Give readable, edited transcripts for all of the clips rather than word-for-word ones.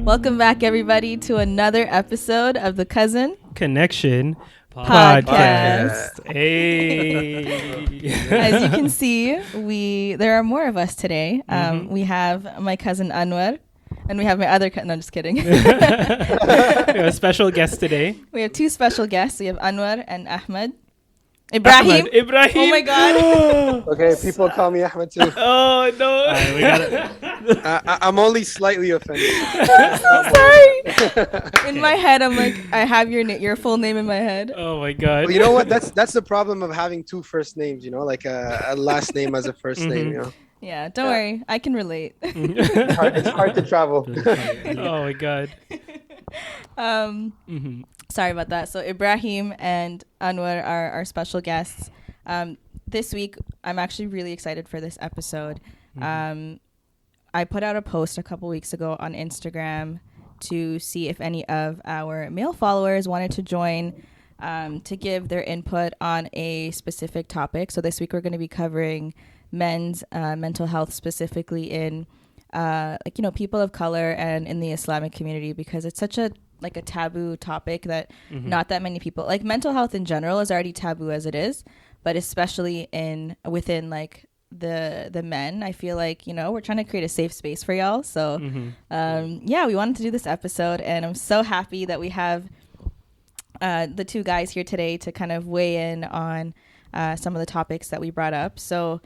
Welcome back, everybody, to another episode of the Cousin Connection Podcast. Hey. As you can see, there are more of us today. We have my cousin Anwar, and we have my other cousin. No, I'm just kidding. We have a special guest today. We have two special guests. We have Anwar and Ahmed. Ibrahim. Ibrahim. Oh my God. Okay, people call me Ahmed too. Oh no. I'm only slightly offended. Sorry. In my head, I'm like, I have your full name in my head. Oh my God. Well, you know what? That's the problem of having two first names. You know, like a last name as a first name. You know. Yeah, don't worry. I can relate. It's hard to travel. Oh my God. Sorry about that. So Ibrahim and Anwar are our special guests. This week, I'm actually really excited for this episode. I put out a post a couple weeks ago on Instagram to see if any of our male followers wanted to join to give their input on a specific topic. So this week, we're going to be covering men's mental health, specifically in people of color and in the Islamic community, because it's such a taboo topic that not that many people, like, mental health in general is already taboo as it is, but especially within the men, I feel like, we're trying to create a safe space for y'all. So we wanted to do this episode, and I'm so happy that we have the two guys here today to kind of weigh in on some of the topics that we brought up. So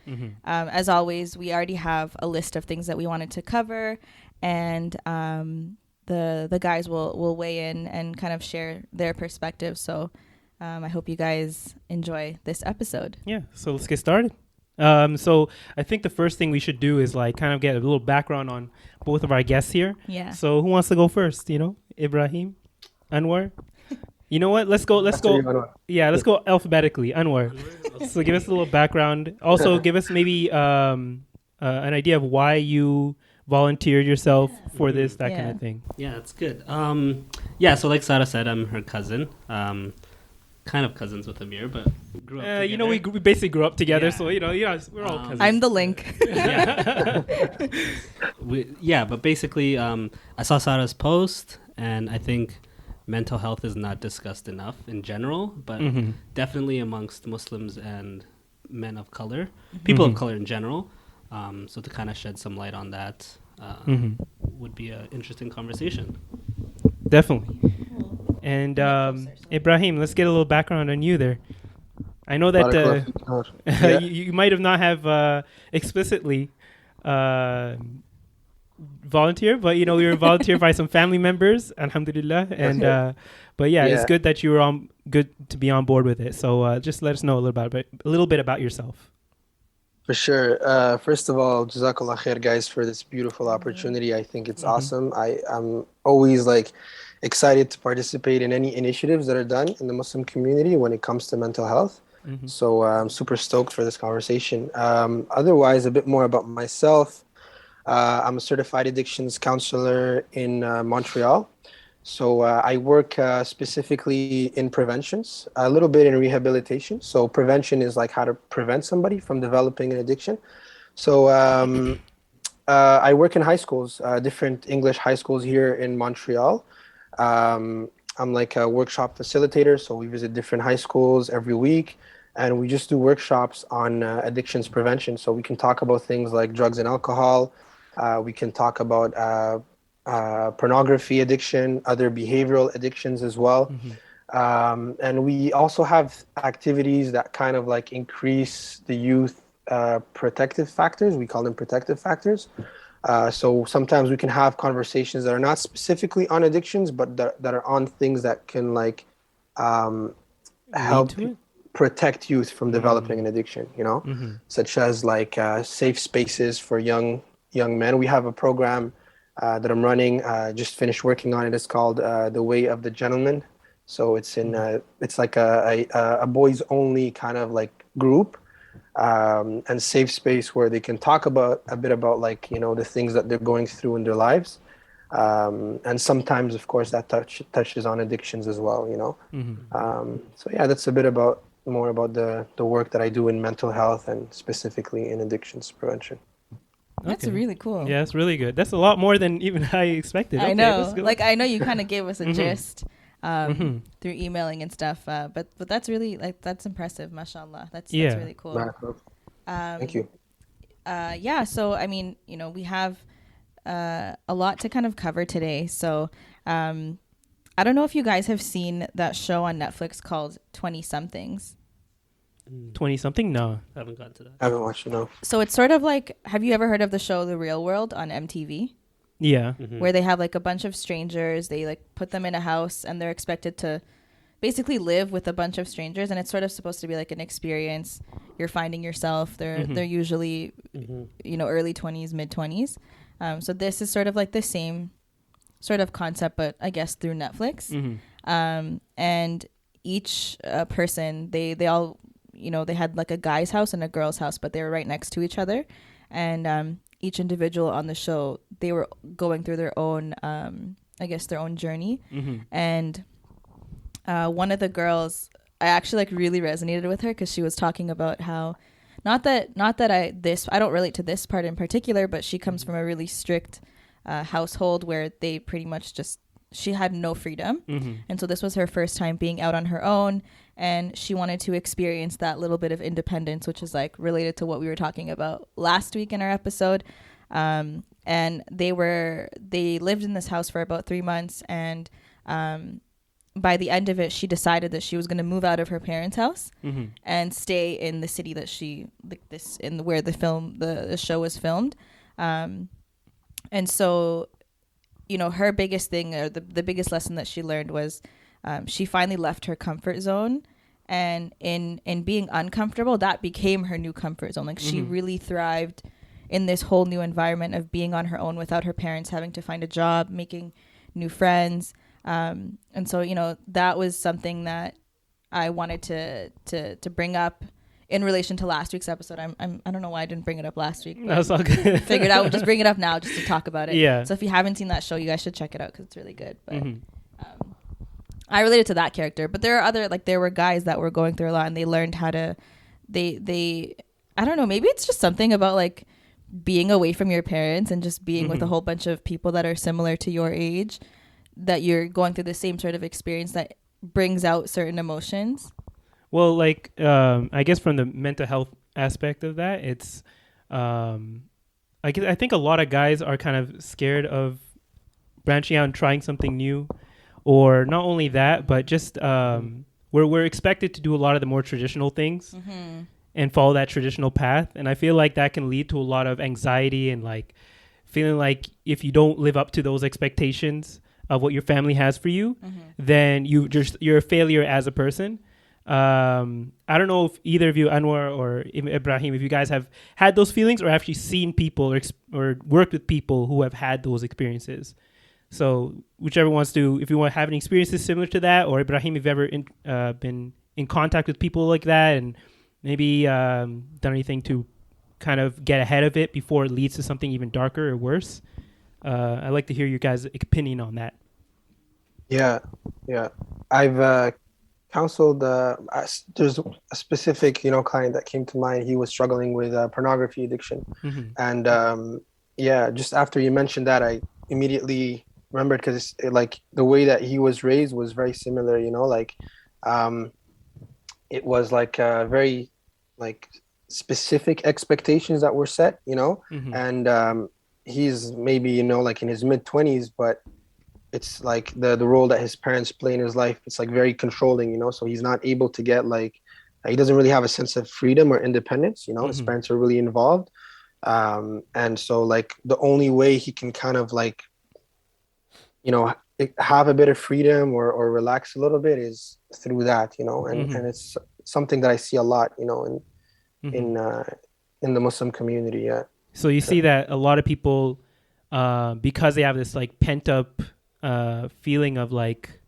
as always, we already have a list of things that we wanted to cover, and the guys will weigh in and kind of share their perspective. So I hope you guys enjoy this episode. Yeah, so let's get started. So I think the first thing we should do is kind of get a little background on both of our guests here. Yeah. So who wants to go first? Ibrahim, Anwar. You know what? Let's go. Yeah, let's go alphabetically. Anwar. So give us a little background. Also, give us maybe an idea of why you volunteered yourself for this, that kind of thing. Yeah, that's good. So like Sarah said, I'm her cousin. Kind of cousins with Amir, but grew up together. We basically grew up together, so we're all cousins. I'm the link. But basically, I saw Sarah's post, and I think mental health is not discussed enough in general, but definitely amongst Muslims and men of color, people of color in general. So to kind of shed some light on that would be an interesting conversation. Definitely. And Ibrahim, let's get a little background on you there. I know that you might have not have explicitly volunteered, but we were volunteered by some family members, alhamdulillah. And it's good that you were good to be on board with it. So just let us know a little bit about yourself. For sure. First of all, Jazakallah khair, guys, for this beautiful opportunity. I think it's awesome. I'm always excited to participate in any initiatives that are done in the Muslim community when it comes to mental health. So I'm super stoked for this conversation. Otherwise, a bit more about myself. I'm a certified addictions counselor in Montreal. So I work specifically in preventions, a little bit in rehabilitation. So prevention is how to prevent somebody from developing an addiction. So I work in high schools, different English high schools here in Montreal. I'm a workshop facilitator. So we visit different high schools every week, and we just do workshops on addictions prevention. So we can talk about things like drugs and alcohol. We can talk about pornography addiction, other behavioral addictions as well. And we also have activities that kind of increase the youth protective factors. We call them protective factors. So sometimes we can have conversations that are not specifically on addictions, but that are on things that can help protect youth from developing an addiction, such as safe spaces for young men. We have a program that I'm running, just finished working on it. It's called The Way of the Gentleman. So it's it's like a boys only kind of group and safe space where they can talk about a bit about the things that they're going through in their lives. And sometimes, of course, that touches on addictions as well, that's a bit more about the work that I do in mental health and specifically in addictions prevention. That's really cool. Yeah, it's really good. That's a lot more than even I expected. I know. Like, I know you kind of gave us a gist through emailing and stuff, but that's really, like, that's impressive, mashallah. That's really cool. Thank you. Yeah, so, I mean, you know, we have a lot to kind of cover today. So, I don't know if you guys have seen that show on Netflix called 20-somethings. 20-something? No. I haven't gotten to that. I haven't watched it, no. So it's sort of like, have you ever heard of the show The Real World on MTV? Yeah. Where they have like a bunch of strangers, they like put them in a house and they're expected to basically live with a bunch of strangers, and it's sort of supposed to be like an experience. You're finding yourself. They're usually, you know, early 20s, mid 20s. So this is sort of like the same sort of concept, but I guess through Netflix. And each person, they all, you know, they had like a guy's house and a girl's house, but they were right next to each other. And each individual on the show, they were going through their own, I guess, their own journey. And one of the girls, I actually like really resonated with her because she was talking about how, not that I don't relate to this part in particular, but she comes from a really strict household where they pretty much she had no freedom. And so this was her first time being out on her own, and she wanted to experience that little bit of independence, which is like related to what we were talking about last week in our episode. And they lived in this house for about 3 months, and by the end of it, she decided that she was going to move out of her parents' house and stay in the city that where the show was filmed. And so, you know, her biggest thing, or the biggest lesson that she learned was she finally left her comfort zone, and in being uncomfortable, that became her new comfort zone. Like she really thrived in this whole new environment of being on her own without her parents, having to find a job, making new friends. And so, you know, that was something that I wanted to bring up in relation to last week's episode. I don't know why I didn't bring it up last week. That's all good. Figured I would just bring it up now just to talk about it. Yeah. So if you haven't seen that show, you guys should check it out because it's really good. But I related to that character. But there are there were guys that were going through a lot, and they learned how to, they I don't know, maybe it's just something about like being away from your parents and just being with a whole bunch of people that are similar to your age, that you're going through the same sort of experience that brings out certain emotions. Well, like, I guess from the mental health aspect of that, it's, I think a lot of guys are kind of scared of branching out and trying something new, or not only that, but just we're expected to do a lot of the more traditional things and follow that traditional path. And I feel like that can lead to a lot of anxiety and like feeling like if you don't live up to those expectations of what your family has for you, then you're a failure as a person. I don't know if either of you, Anwar or Ibrahim, if you guys have had those feelings or actually seen people or worked with people who have had those experiences. So whichever wants to, if you want to have any experiences similar to that, or Ibrahim, if you've ever been in contact with people like that and maybe done anything to kind of get ahead of it before it leads to something even darker or worse. I'd like to hear your guys' opinion on that. Yeah. I've counseled, there's a specific, client that came to mind. He was struggling with pornography addiction. And just after you mentioned that, I immediately remembered, because like the way that he was raised was very similar, it was like very like specific expectations that were set, and he's maybe, like in his mid-20s, but it's like the role that his parents play in his life, it's like very controlling, so he's not able to get he doesn't really have a sense of freedom or independence, his parents are really involved. And so like the only way he can kind of like, have a bit of freedom or relax a little bit is through that, and it's something that I see a lot, in the Muslim community. Yeah. So you see that a lot of people, because they have this like pent up feeling of like,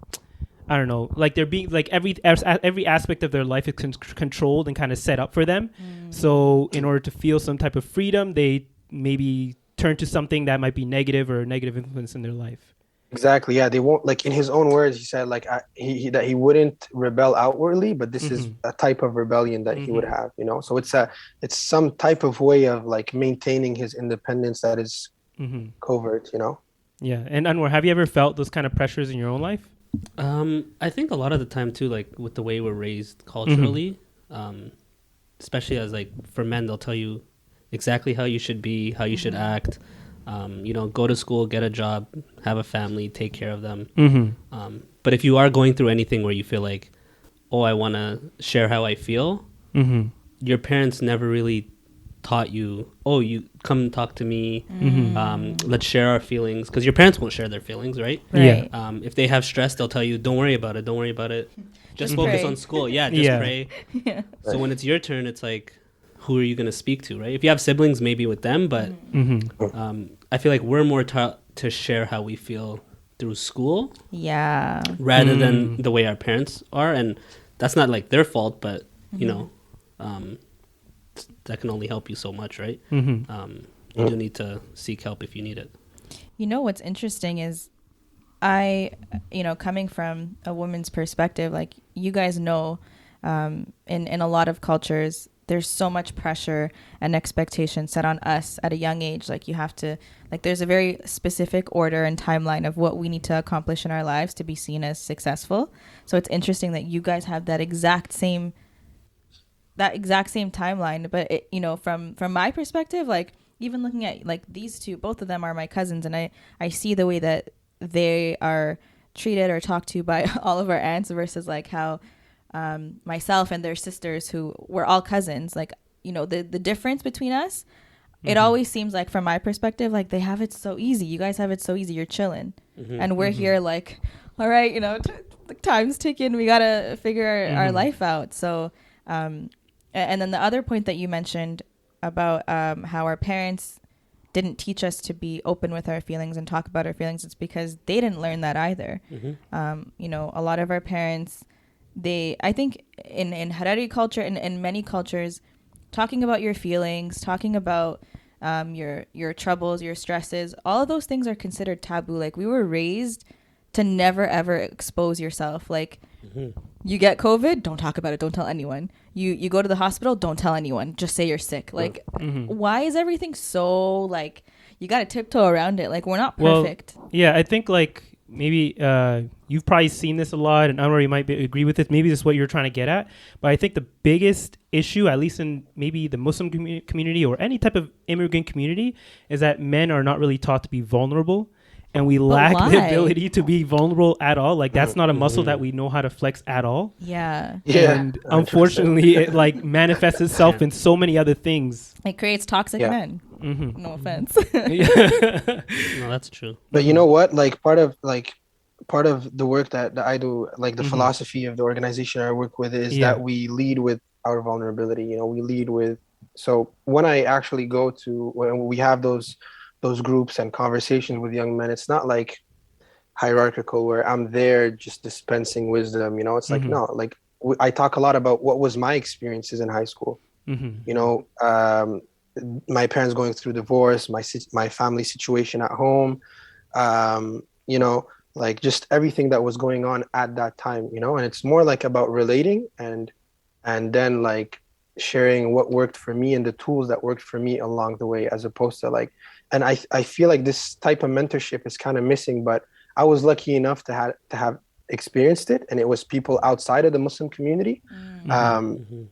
I don't know, like they're being like every aspect of their life is controlled and kind of set up for them. So in order to feel some type of freedom, they maybe turn to something that might be negative or a negative influence in their life. Exactly. Yeah, they won't, like, in his own words, he said like that he wouldn't rebel outwardly, but this is a type of rebellion that he would have, you know. So it's some type of way of like maintaining his independence that is covert, you know. Yeah. And Anwar, have you ever felt those kind of pressures in your own life? I think a lot of the time too, like with the way we're raised culturally, especially as like for men, they'll tell you exactly how you should be, how you should act. You know, go to school, get a job, have a family, take care of them. But if you are going through anything where you feel like, oh, I want to share how I feel, your parents never really taught you, oh, you come talk to me, let's share our feelings, because your parents won't share their feelings, right? Right. If they have stress, they'll tell you, don't worry about it, just focus pray. on school. Just pray. So when it's your turn, it's like, who are you going to speak to, right? If you have siblings, maybe with them, but I feel like we're more taught to share how we feel through school, rather than the way our parents are. And that's not like their fault, but you know, that can only help you so much, right? You do need to seek help if you need it. You know what's interesting is coming from a woman's perspective, like you guys know, in a lot of cultures, there's so much pressure and expectation set on us at a young age. Like you have to, like there's a very specific order and timeline of what we need to accomplish in our lives to be seen as successful. So it's interesting that you guys have that exact same timeline. But it, you know, from my perspective, like even looking at like these two, both of them are my cousins, and I see the way that they are treated or talked to by all of our aunts versus like how myself and their sisters, who were all cousins, like, you know, the difference between us, it always seems like from my perspective, like they have it so easy. You guys have it so easy. You're chilling. And we're here like, all right, you know, the time's ticking. We got to figure our life out. So, and then the other point that you mentioned about how our parents didn't teach us to be open with our feelings and talk about our feelings, it's because they didn't learn that either. You know, a lot of our parents, I think in Harari culture and in many cultures, talking about your feelings, talking about your troubles, your stresses, all of those things are considered taboo. Like we were raised to never ever expose yourself. Like you get COVID, don't talk about it, don't tell anyone. You go to the hospital, don't tell anyone, just say you're sick. Like why is everything so like you got to tiptoe around it? Like we're not perfect. Well, yeah, I think like maybe you've probably seen this a lot, and Anwar, you might agree with this. Maybe this is what you're trying to get at. But I think the biggest issue, at least in maybe the Muslim community or any type of immigrant community, is that men are not really taught to be vulnerable. And we lack the ability to be vulnerable at all. Like that's not a muscle that we know how to flex at all. Yeah. And unfortunately, it like manifests itself in so many other things. It creates toxic men. No offense. No, that's true. But you know what? Like part of the work that I do, like the philosophy of the organization I work with, is that we lead with our vulnerability. You know, we lead with. So when I actually go to, when we have those groups and conversations with young men, it's not like hierarchical where I'm there just dispensing wisdom, you know. It's like, no, like I talk a lot about what was my experiences in high school. You know, my parents going through divorce, my family situation at home, you know, like just everything that was going on at that time, you know. And it's more like about relating and then like sharing what worked for me and the tools that worked for me along the way, as opposed to like, and I feel like this type of mentorship is kind of missing, but I was lucky enough to have experienced it, and it was people outside of the Muslim community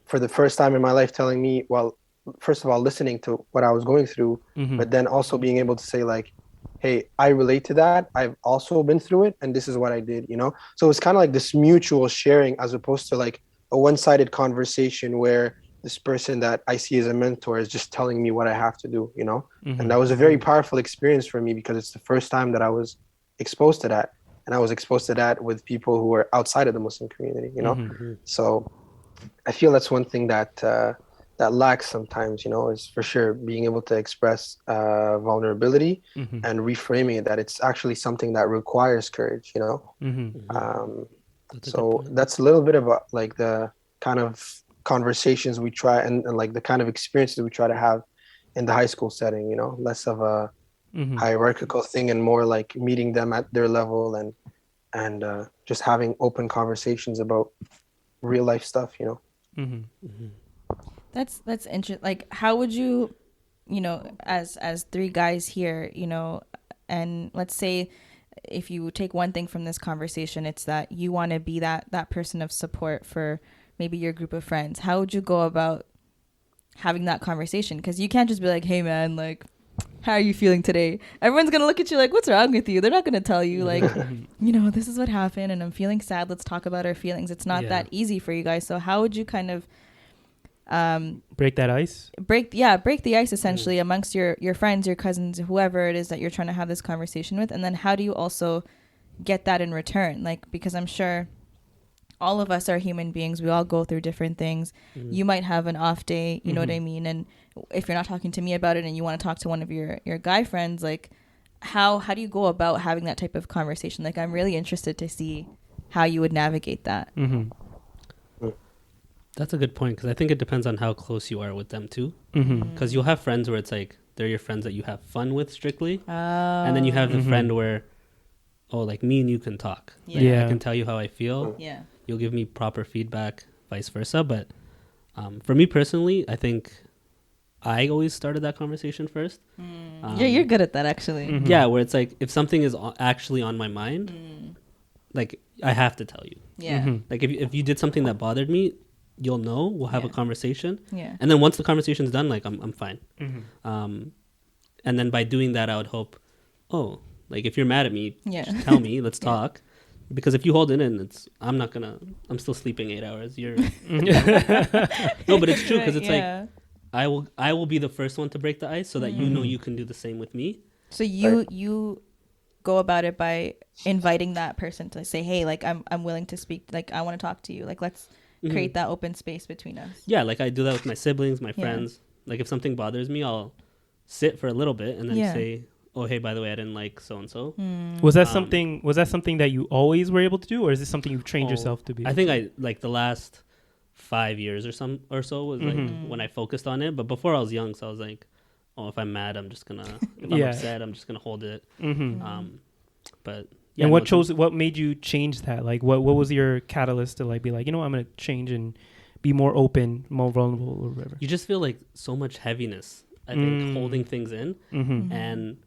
for the first time in my life telling me, well, first of all, listening to what I was going through, but then also being able to say like, hey, I relate to that. I've also been through it, and this is what I did, you know? So it's kind of like this mutual sharing, as opposed to like a one-sided conversation where this person that I see as a mentor is just telling me what I have to do, you know? And that was a very powerful experience for me, because it's the first time that I was exposed to that. And I was exposed to that with people who were outside of the Muslim community, you know? So I feel that's one thing that that lacks sometimes, you know, is for sure being able to express vulnerability and reframing it, that it's actually something that requires courage, you know? So that's a little bit about like the kind of conversations we try and like the kind of experiences we try to have in the high school setting, you know, less of a hierarchical thing, and more like meeting them at their level, and just having open conversations about real life stuff, you know. That's interesting. Like, how would you, you know, as three guys here, you know, and let's say if you take one thing from this conversation, it's that you want to be that person of support for maybe your group of friends. How would you go about having that conversation? Because you can't just be like, hey man, like, how are you feeling today? Everyone's gonna look at you like, what's wrong with you? They're not gonna tell you like, you know, this is what happened and I'm feeling sad, let's talk about our feelings. It's not that easy for you guys. So how would you kind of break that ice? Break the ice essentially amongst your friends, your cousins, whoever it is that you're trying to have this conversation with. And then how do you also get that in return? Like, because I'm sure all of us are human beings. We all go through different things. You might have an off day, you know what I mean? And if you're not talking to me about it and you want to talk to one of your guy friends, like how do you go about having that type of conversation? Like, I'm really interested to see how you would navigate that. That's a good point, because I think it depends on how close you are with them too. Because you'll have friends where it's like they're your friends that you have fun with strictly, and then you have the friend where, oh, like me and you can talk. Like, I can tell you how I feel. Yeah, you'll give me proper feedback, vice versa. But for me personally, I think I always started that conversation first. Yeah, you're good at that actually. Yeah, where it's like if something is actually on my mind, like I have to tell you. Yeah, like if you did something that bothered me, you'll know. We'll have a conversation. Yeah. And then once the conversation's done, like I'm fine. And then by doing that, I would hope, oh, like if you're mad at me, just tell me. Let's talk. Because if you hold it in, I'm still sleeping 8 hours. You're no, but it's true, because it's like I will be the first one to break the ice so that you know you can do the same with me. So you go about it by inviting that person to say, hey, like I'm willing to speak. Like I want to talk to you. Like let's create that open space between us. Yeah, like I do that with my siblings, my friends. Like if something bothers me, I'll sit for a little bit and then say, oh, hey, by the way, I didn't like so and so. Was that something that you always were able to do, or is this something you've trained yourself to be? I think I like the last 5 years or so was like when I focused on it. But before I was young, so I was like, oh, if I'm mad, I'm just gonna if I'm upset, I'm just gonna hold it. But yeah, and what made you change that? Like what was your catalyst to like be like, you know, I'm gonna change and be more open, more vulnerable, or whatever? You just feel like so much heaviness, I think, holding things in. And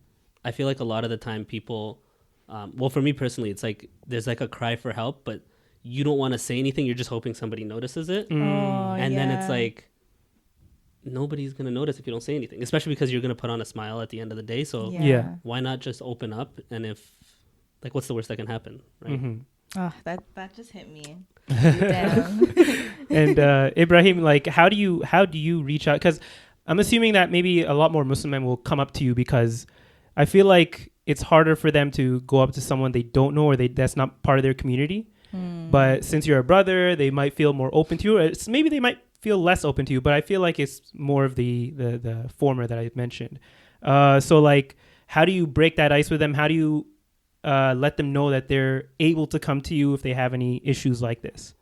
I feel like a lot of the time people, well, for me personally, it's like there's like a cry for help, but you don't want to say anything. You're just hoping somebody notices it. And then it's like, nobody's going to notice if you don't say anything, especially because you're going to put on a smile at the end of the day. So why not just open up? And if, like, what's the worst that can happen, right? Oh, that just hit me. Damn. And Ibrahim, like, how do you reach out? Because I'm assuming that maybe a lot more Muslim men will come up to you, because I feel like it's harder for them to go up to someone they don't know or that's not part of their community. But since you're a brother, they might feel more open to you. Or maybe they might feel less open to you, but I feel like it's more of the former that I mentioned. So like, how do you break that ice with them? How do you let them know that they're able to come to you if they have any issues like this?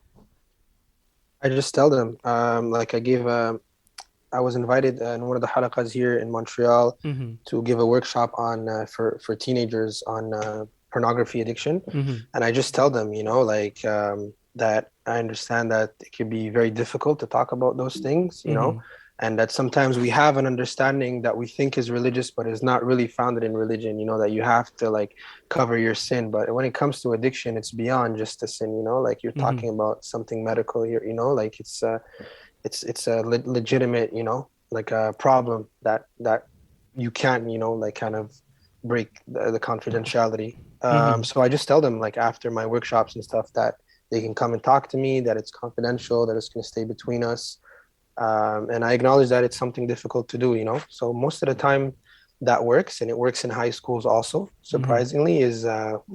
I just tell them, like I was invited in one of the halaqas here in Montreal to give a workshop on for teenagers on pornography addiction. And I just tell them, you know, like that I understand that it can be very difficult to talk about those things, you know, and that sometimes we have an understanding that we think is religious, but is not really founded in religion, you know, that you have to like cover your sin. But when it comes to addiction, it's beyond just a sin, you know, like you're talking about something medical here, you know, like it's a legitimate, you know, like a problem that you can't, you know, like kind of break the confidentiality. So I just tell them, like, after my workshops and stuff, that they can come and talk to me, that it's confidential, that it's going to stay between us. And I acknowledge that it's something difficult to do, you know. So most of the time that works, and it works in high schools also, surprisingly, is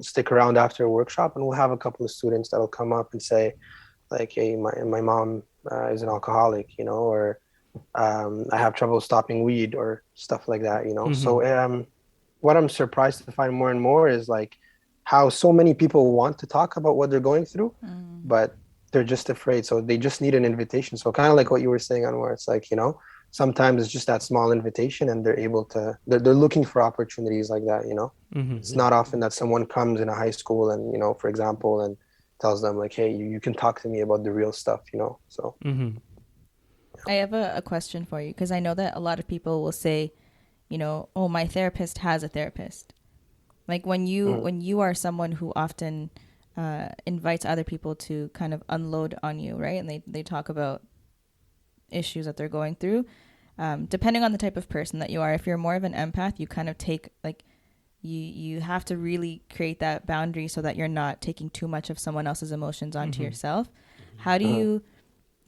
stick around after a workshop and we'll have a couple of students that'll come up and say, like, hey, my mom is an alcoholic, you know, or I have trouble stopping weed or stuff like that, you know. So what I'm surprised to find more and more is like how so many people want to talk about what they're going through, but they're just afraid. So they just need an invitation. So kind of like what you were saying, Anwar, it's like, you know, sometimes it's just that small invitation, and they're able to. They're looking for opportunities like that. It's not often that someone comes in a high school and for example, and tells them like, hey, you can talk to me about the real stuff. So. I have a question for you, because I know that a lot of people will say, oh, my therapist has a therapist. Like when you are someone who often invites other people to kind of unload on you, right? And they talk about issues that they're going through. Depending on the type of person that you are, if you're more of an empath, you kind of take like you have to really create that boundary so that you're not taking too much of someone else's emotions onto yourself. How do you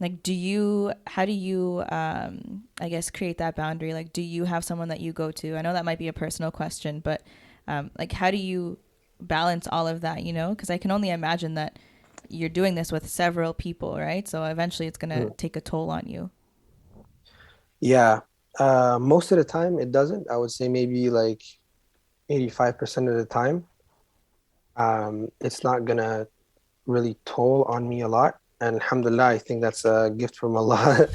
I guess create that boundary? Like, do you have someone that you go to? I know that might be a personal question, but like, how do you balance all of that, because I can only imagine that you're doing this with several people, right? So eventually it's going to take a toll on you. Yeah. Most of the time it doesn't. I would say maybe like 85% of the time, it's not going to really toll on me a lot. And alhamdulillah, I think that's a gift from Allah,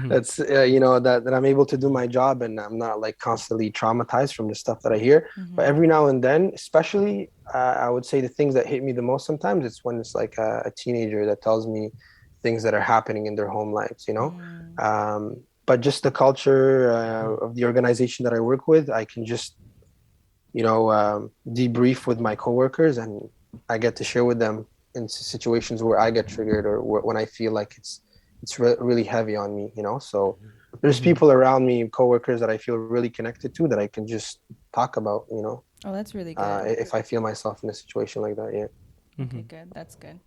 that's, that I'm able to do my job and I'm not like constantly traumatized from the stuff that I hear. But every now and then, especially, I would say the things that hit me the most sometimes, it's when it's like a teenager that tells me things that are happening in their home lives, but just the culture of the organization that I work with, I can just, debrief with my coworkers, and I get to share with them in situations where I get triggered or when I feel like it's really heavy on me, so there's people around me, coworkers that I feel really connected to that I can just talk about, Oh, that's really good. if I feel myself in a situation like that. Yeah. Okay, good. That's good.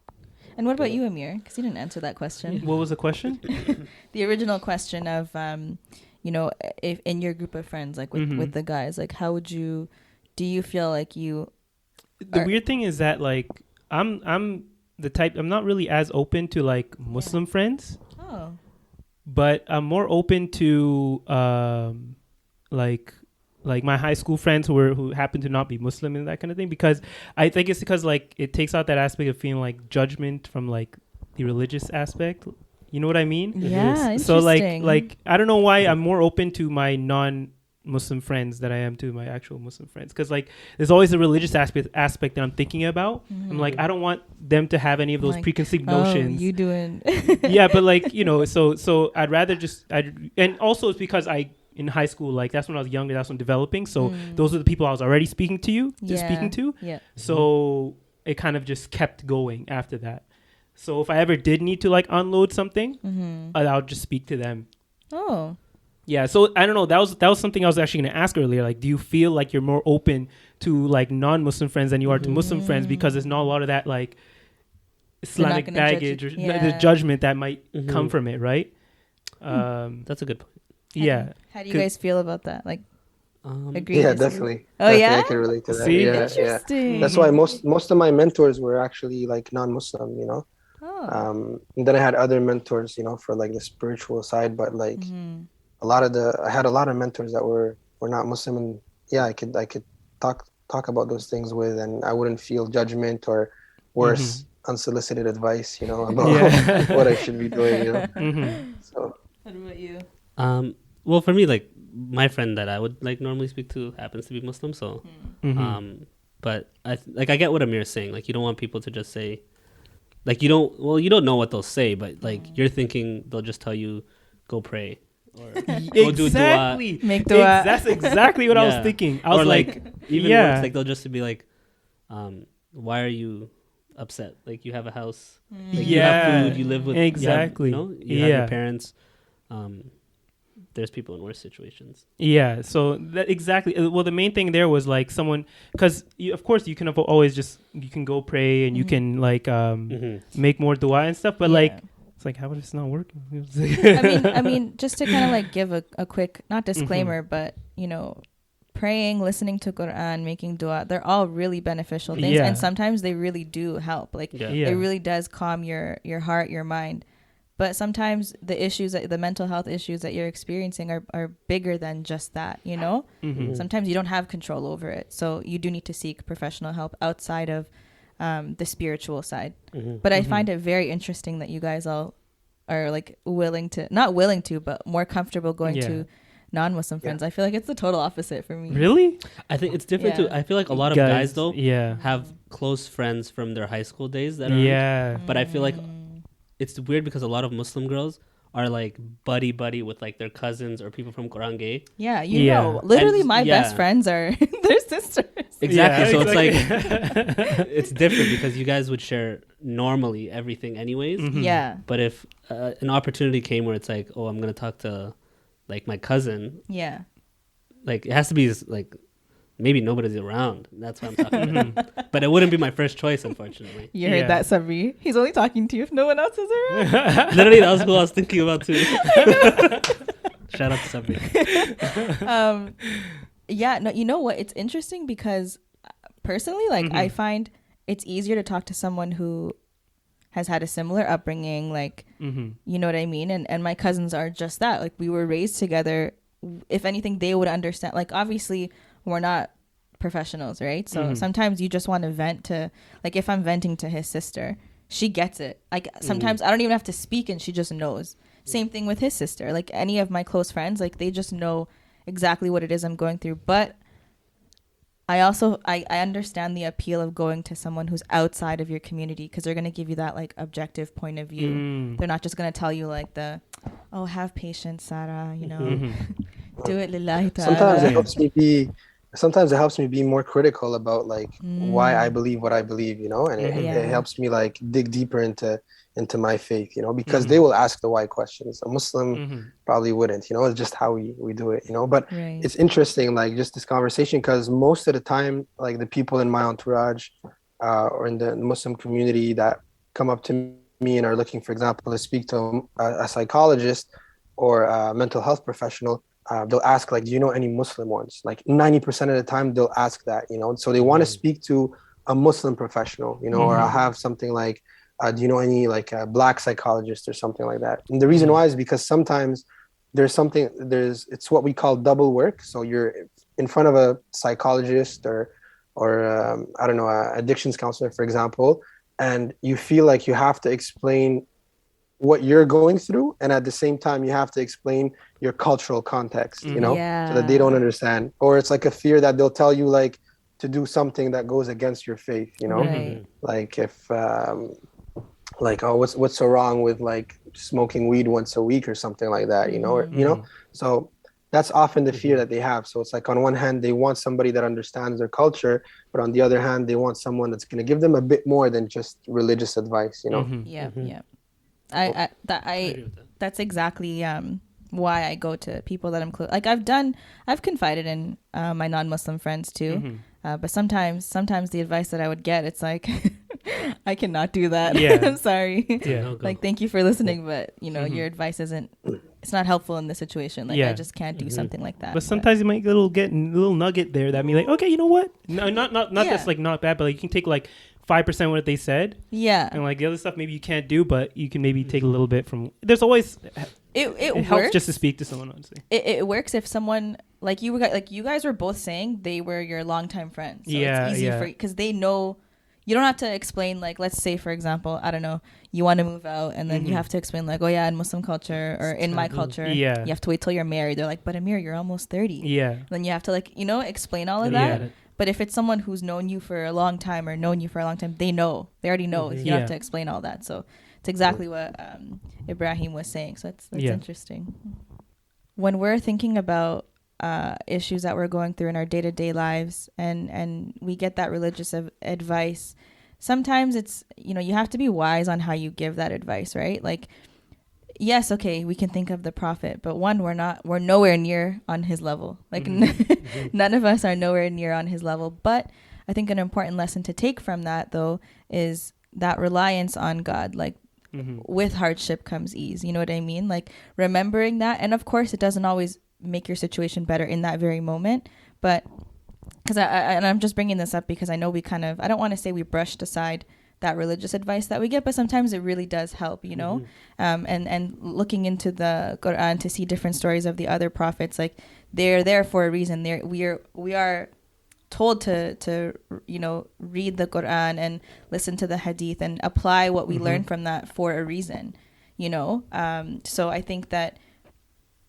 And what about you, Amir? Because you didn't answer that question. What was the question? The original question of, if in your group of friends, like with the guys, like do you feel like you... The weird thing is that like, I'm the type, I'm not really as open to like Muslim friends. Oh. But I'm more open to like my high school friends who happen to not be Muslim and that kind of thing, because I think it's because like it takes out that aspect of feeling like judgment from like the religious aspect. You know what I mean? Yeah. Interesting. So like I don't know why I'm more open to my non-Muslim friends than I am to my actual Muslim friends, because like there's always a religious aspect that I'm thinking about. I'm like, I don't want them to have any of those preconceived notions. You doing? Yeah, but like so I'd rather and also it's because in high school, like that's when I was younger, that's when developing. So those are the people I was already speaking to. Yeah. So it kind of just kept going after that. So if I ever did need to like unload something, I'll just speak to them. Oh. Yeah, so I don't know. That was something I was actually going to ask earlier. Like, do you feel like you're more open to like non-Muslim friends than you are to Muslim friends, because there's not a lot of that like Islamic baggage or the judgment that might come from it, right? That's a good point. Yeah. How do you guys feel about that? Like, agree? Yeah, definitely. Oh, yeah? I can relate to that. See? Yeah, Interesting. That's why most of my mentors were actually like non-Muslim, Oh. And then I had other mentors, for like the spiritual side, but like I had a lot of mentors that were not Muslim, and yeah, I could talk about those things with, and I wouldn't feel judgment or worse, unsolicited advice, about what I should be doing, So. What about you? Well, for me, like my friend that I would like normally speak to happens to be Muslim, so but I get what Amir's saying. Like, you don't want people to just say, like, you don't know what they'll say, but like you're thinking they'll just tell you go pray or go do dua. Make dua. That's exactly what I was thinking. I was like even worse, like they'll just be like, why are you upset? Like, you have a house, like you have food, you live with exactly. You have your parents. There's people in worse situations. Yeah, so that exactly. Well, the main thing there was like someone, because of course you can always you can go pray and you can like make more dua and stuff, but like it's like, how is this not working? I mean, just to kind of like give a quick, not disclaimer, but praying, listening to Quran, making dua, they're all really beneficial things, and sometimes they really do help. Like it really does calm your heart, your mind. But sometimes the mental health issues that you're experiencing are bigger than just that, Sometimes you don't have control over it. So you do need to seek professional help outside of the spiritual side. But I find it very interesting that you guys all are like but more comfortable going to non-Muslim friends. I feel like it's the total opposite for me. Really? I think it's different too. I feel like a lot of guys though have close friends from their high school days that are but I feel like it's weird because a lot of Muslim girls are like buddy with like their cousins or people from Qurange. Yeah, you know, literally and, my best friends are their sisters. Exactly. So it's like it's different because you guys would share normally everything anyways. Yeah. But if an opportunity came where it's like, oh, I'm gonna talk to like my cousin. Yeah. Like it has to be like maybe nobody's around. That's what I'm talking about. But it wouldn't be my first choice, unfortunately. You heard that, Sabri. He's only talking to you if no one else is around. Literally, that was who I was thinking about too. Shout out to Sabri. Yeah, no, you know what? It's interesting because personally, like I find it's easier to talk to someone who has had a similar upbringing, like, you know what I mean? And my cousins are just that. Like we were raised together. If anything, they would understand. Like obviously we're not professionals, right? So sometimes you just want to vent to, like if I'm venting to his sister, she gets it. Like sometimes I don't even have to speak and she just knows. Same thing with his sister. Like any of my close friends, like they just know exactly what it is I'm going through. But I also, I understand the appeal of going to someone who's outside of your community because they're going to give you that like objective point of view. They're not just going to tell you like have patience, Sarah, you know, do it lillahi ta'ala. Sometimes it helps me be more critical about like why I believe what I believe, you know, and it helps me like dig deeper into my faith, you know, because they will ask the why questions. A Muslim probably wouldn't, you know, it's just how we do it, you know. But it's interesting, like just this conversation, because most of the time, like the people in my entourage or in the Muslim community that come up to me and are looking, for example, to speak to a psychologist or a mental health professional, they'll ask like, do you know any Muslim ones? Like 90% of the time they'll ask that, you know, so they want to speak to a Muslim professional, you know, or I'll have something like, do you know any like a black psychologist or something like that? And the reason why is because sometimes it's what we call double work. So you're in front of a psychologist or I don't know, a addictions counselor, for example, and you feel like you have to explain what you're going through, and at the same time you have to explain your cultural context, you know, so that they don't understand. Or it's like a fear that they'll tell you like to do something that goes against your faith, you know, like if like, oh, what's so wrong with like smoking weed once a week or something like that, you know, or, you know, so that's often the fear that they have. So it's like on one hand they want somebody that understands their culture, but on the other hand they want someone that's going to give them a bit more than just religious advice, you know. That's exactly why I go to people that I'm close. Like I've confided in my non-Muslim friends too, but sometimes the advice that I would get, it's like I cannot do that. I'm sorry. Like thank you for listening, but you know your advice it's not helpful in this situation. Like I just can't do something like that. But sometimes you might get a little nugget there that mean like, okay, you know what? No, not that's like not bad, but like you can take like 5% what they said. And like the other stuff maybe you can't do, but you can maybe take a little bit from. There's always it helps just to speak to someone, honestly. It works if someone like you guys were both saying they were your longtime friends. So it's easy for because they know. You don't have to explain, like, let's say, for example, I don't know, you want to move out, and then you have to explain, like, oh, yeah, in Muslim culture, or in my culture, you have to wait till you're married. They're like, but Amir, you're almost 30. Then you have to, like, you know, explain all of that. But if it's someone who's known you for a long time, they know. They already know. You don't have to explain all that. So it's exactly what Ibrahim was saying. So that's interesting. When we're thinking about issues that we're going through in our day-to-day lives and we get that religious advice, sometimes it's, you know, you have to be wise on how you give that advice, right? Like, yes, okay, we can think of the prophet, but we're nowhere near on his level. Like none of us are nowhere near on his level. But I think an important lesson to take from that though is that reliance on God, like with hardship comes ease. You know what I mean? Like remembering that. And of course it doesn't always make your situation better in that very moment, but because I'm just bringing this up because I know I don't want to say we brushed aside that religious advice that we get, but sometimes it really does help, you know. And looking into the Quran to see different stories of the other prophets, like they're there for a reason. We are told to you know, read the Quran and listen to the hadith and apply what we learn from that for a reason. So I think that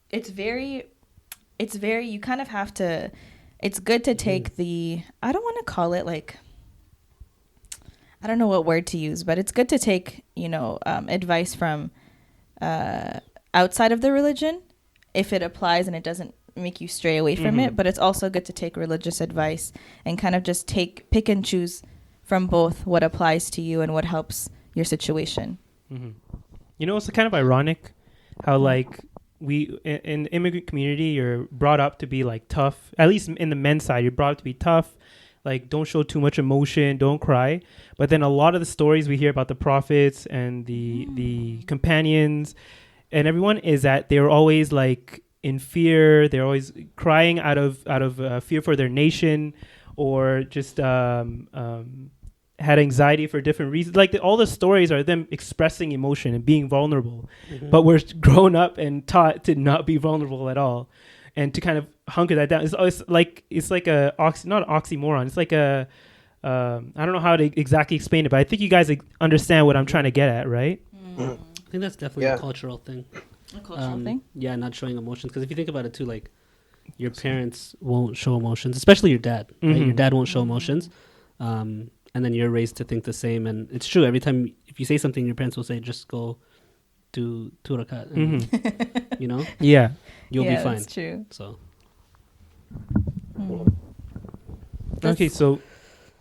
it's very, you kind of have to, it's good to take the, I don't want to call it like, I don't know what word to use, but it's good to take, advice from outside of the religion if it applies and it doesn't make you stray away from it. But it's also good to take religious advice and kind of just pick and choose from both what applies to you and what helps your situation. It's kind of ironic how like we in the immigrant community, you're brought up to be like tough. At least in the men's side, you're brought up to be tough. Like, don't show too much emotion, don't cry. But then a lot of the stories we hear about the prophets and the companions and everyone is that they're always like in fear. They're always crying out of fear for their nation, or just had anxiety for different reasons. Like all the stories are them expressing emotion and being vulnerable. But we're grown up and taught to not be vulnerable at all, and to kind of hunker that down. It's like a not an oxymoron. It's like a I don't know how to exactly explain it, but I think you guys understand what I'm trying to get at, right? I think that's definitely a cultural thing. A cultural thing? Yeah, not showing emotions. Because if you think about it too, like your parents won't show emotions, especially your dad. Right? Your dad won't show emotions. And then you're raised to think the same. And it's true. Every time if you say something, your parents will say, just go do rakat. And, Yeah. You'll be fine. That's true. So. Okay, so.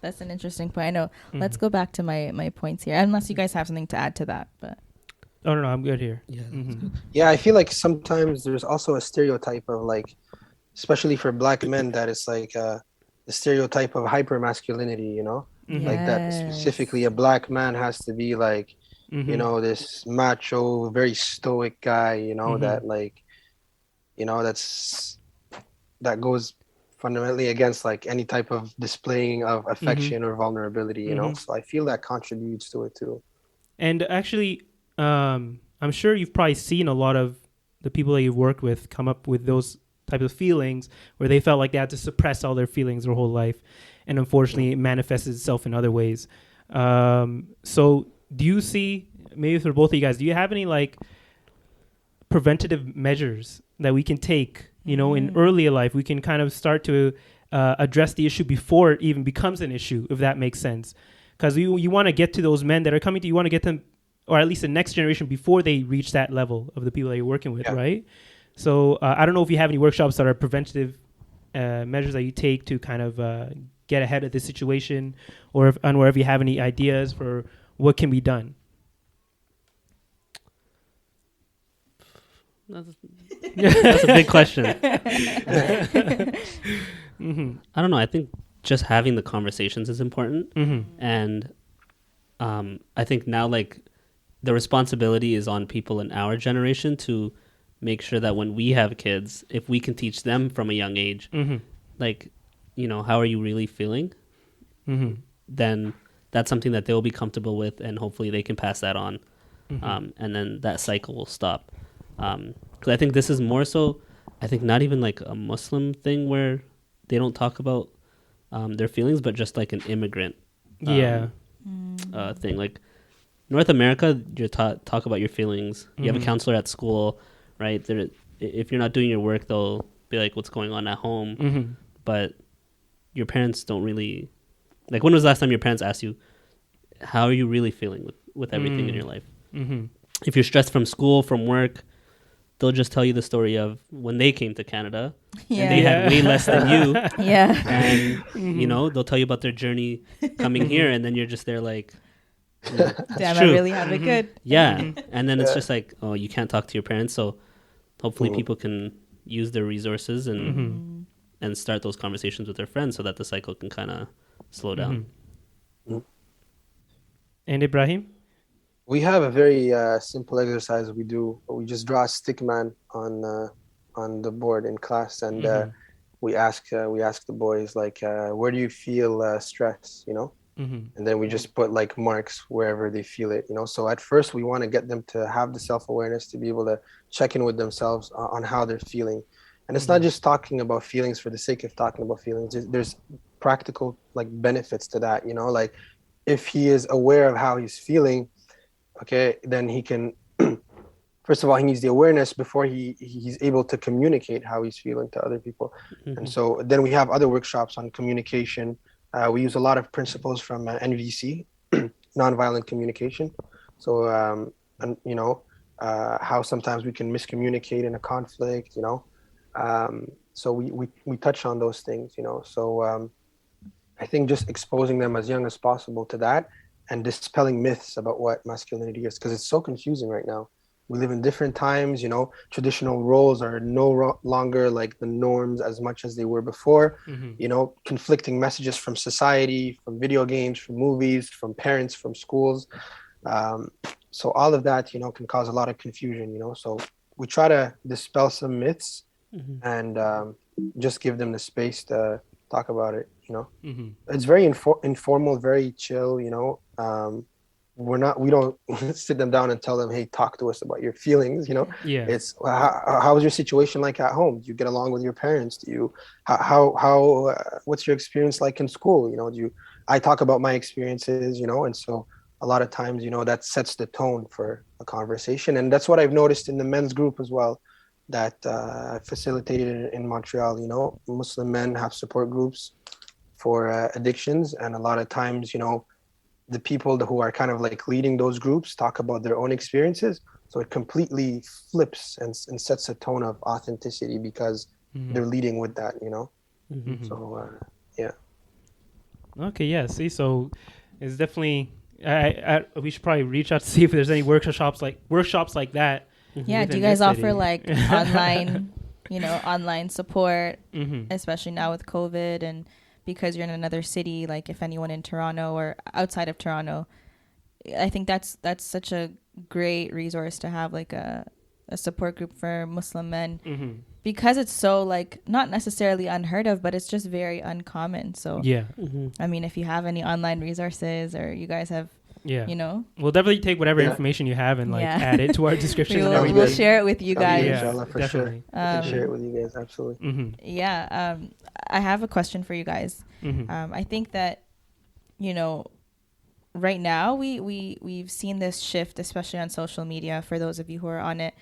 That's an interesting point. I know. Let's go back to my points here. Unless you guys have something to add to that. But. Oh, no, I'm good here. Yeah. That's good. Yeah, I feel like sometimes there's also a stereotype of like, especially for black men, that it's like the stereotype of hypermasculinity, like that specifically a black man has to be like, this macho, very stoic guy, that like, that goes fundamentally against like any type of displaying of affection or vulnerability, So I feel that contributes to it too. And actually, I'm sure you've probably seen a lot of the people that you've worked with come up with those types of feelings where they felt like they had to suppress all their feelings their whole life. And unfortunately, it manifests itself in other ways. So do you see, maybe for both of you guys, do you have any like preventative measures that we can take, in earlier life? We can kind of start to address the issue before it even becomes an issue, if that makes sense. Because you want to get to those men that are coming to you, want to get them, or at least the next generation, before they reach that level of the people that you're working with, right? So I don't know if you have any workshops that are preventative measures that you take to kind of get ahead of the situation, or if you have any ideas for what can be done. That's a big question. I don't know. I think just having the conversations is important. And I think now like the responsibility is on people in our generation to make sure that when we have kids, if we can teach them from a young age, like, how are you really feeling? Then that's something that they'll be comfortable with, and hopefully they can pass that on. And then that cycle will stop. Because I think this is more so, I think not even like a Muslim thing where they don't talk about their feelings, but just like an immigrant thing. Like North America, you're taught talk about your feelings. You have a counselor at school, right? If you're not doing your work, they'll be like, what's going on at home? But your parents don't really, like, when was the last time your parents asked you, how are you really feeling with everything in your life? If you're stressed from school, from work, they'll just tell you the story of when they came to Canada and they had way less than you. And, they'll tell you about their journey coming here, and then you're just there like, damn, I really have it good. And then it's just like, oh, you can't talk to your parents. So hopefully people can use their resources and start those conversations with their friends so that the cycle can kind of slow down. And Ibrahim? We have a very simple exercise we do. We just draw a stick man on the board in class, and we ask the boys like, where do you feel stress? And then we just put like marks wherever they feel it. So at first we want to get them to have the self-awareness to be able to check in with themselves on how they're feeling. And it's not just talking about feelings for the sake of talking about feelings. There's practical like benefits to that. Like if he is aware of how he's feeling, okay, then he can first of all, he needs the awareness before he's able to communicate how he's feeling to other people. And so then we have other workshops on communication. We use a lot of principles from NVC, nonviolent communication. So, and how sometimes we can miscommunicate in a conflict, so we touch on those things, so I think just exposing them as young as possible to that and dispelling myths about what masculinity is, because it's so confusing right now. We live in different times, traditional roles are no longer like the norms as much as they were before. Conflicting messages from society, from video games, from movies, from parents, from schools. So all of that, can cause a lot of confusion, so we try to dispel some myths and just give them the space to talk about it, It's very informal, very chill, we don't sit them down and tell them, hey, talk to us about your feelings, It's how is your situation like at home? Do you get along with your parents? Do you how what's your experience like in school? I talk about my experiences, and so a lot of times, that sets the tone for a conversation. And that's what I've noticed in the men's group as well, that I facilitated in Montreal. Muslim men have support groups for addictions, and a lot of times, the people who are kind of like leading those groups talk about their own experiences, so it completely flips and sets a tone of authenticity because they're leading with that, so yeah. Okay, yeah, see, so it's definitely we should probably reach out to see if there's any workshops like that. Yeah, do you guys offer like online online support, especially now with COVID, and because you're in another city, like if anyone in Toronto or outside of Toronto, I think that's such a great resource to have, like a support group for Muslim men, because it's so like not necessarily unheard of, but it's just very uncommon. So yeah, I mean, if you have any online resources, or you guys have, we'll definitely take whatever information you have and add it to our description. We'll share it with you guys. Inshallah, for definitely. Sure. I can share it with you guys, absolutely. I have a question for you guys. I think that right now we've seen this shift, especially on social media, for those of you who are on it,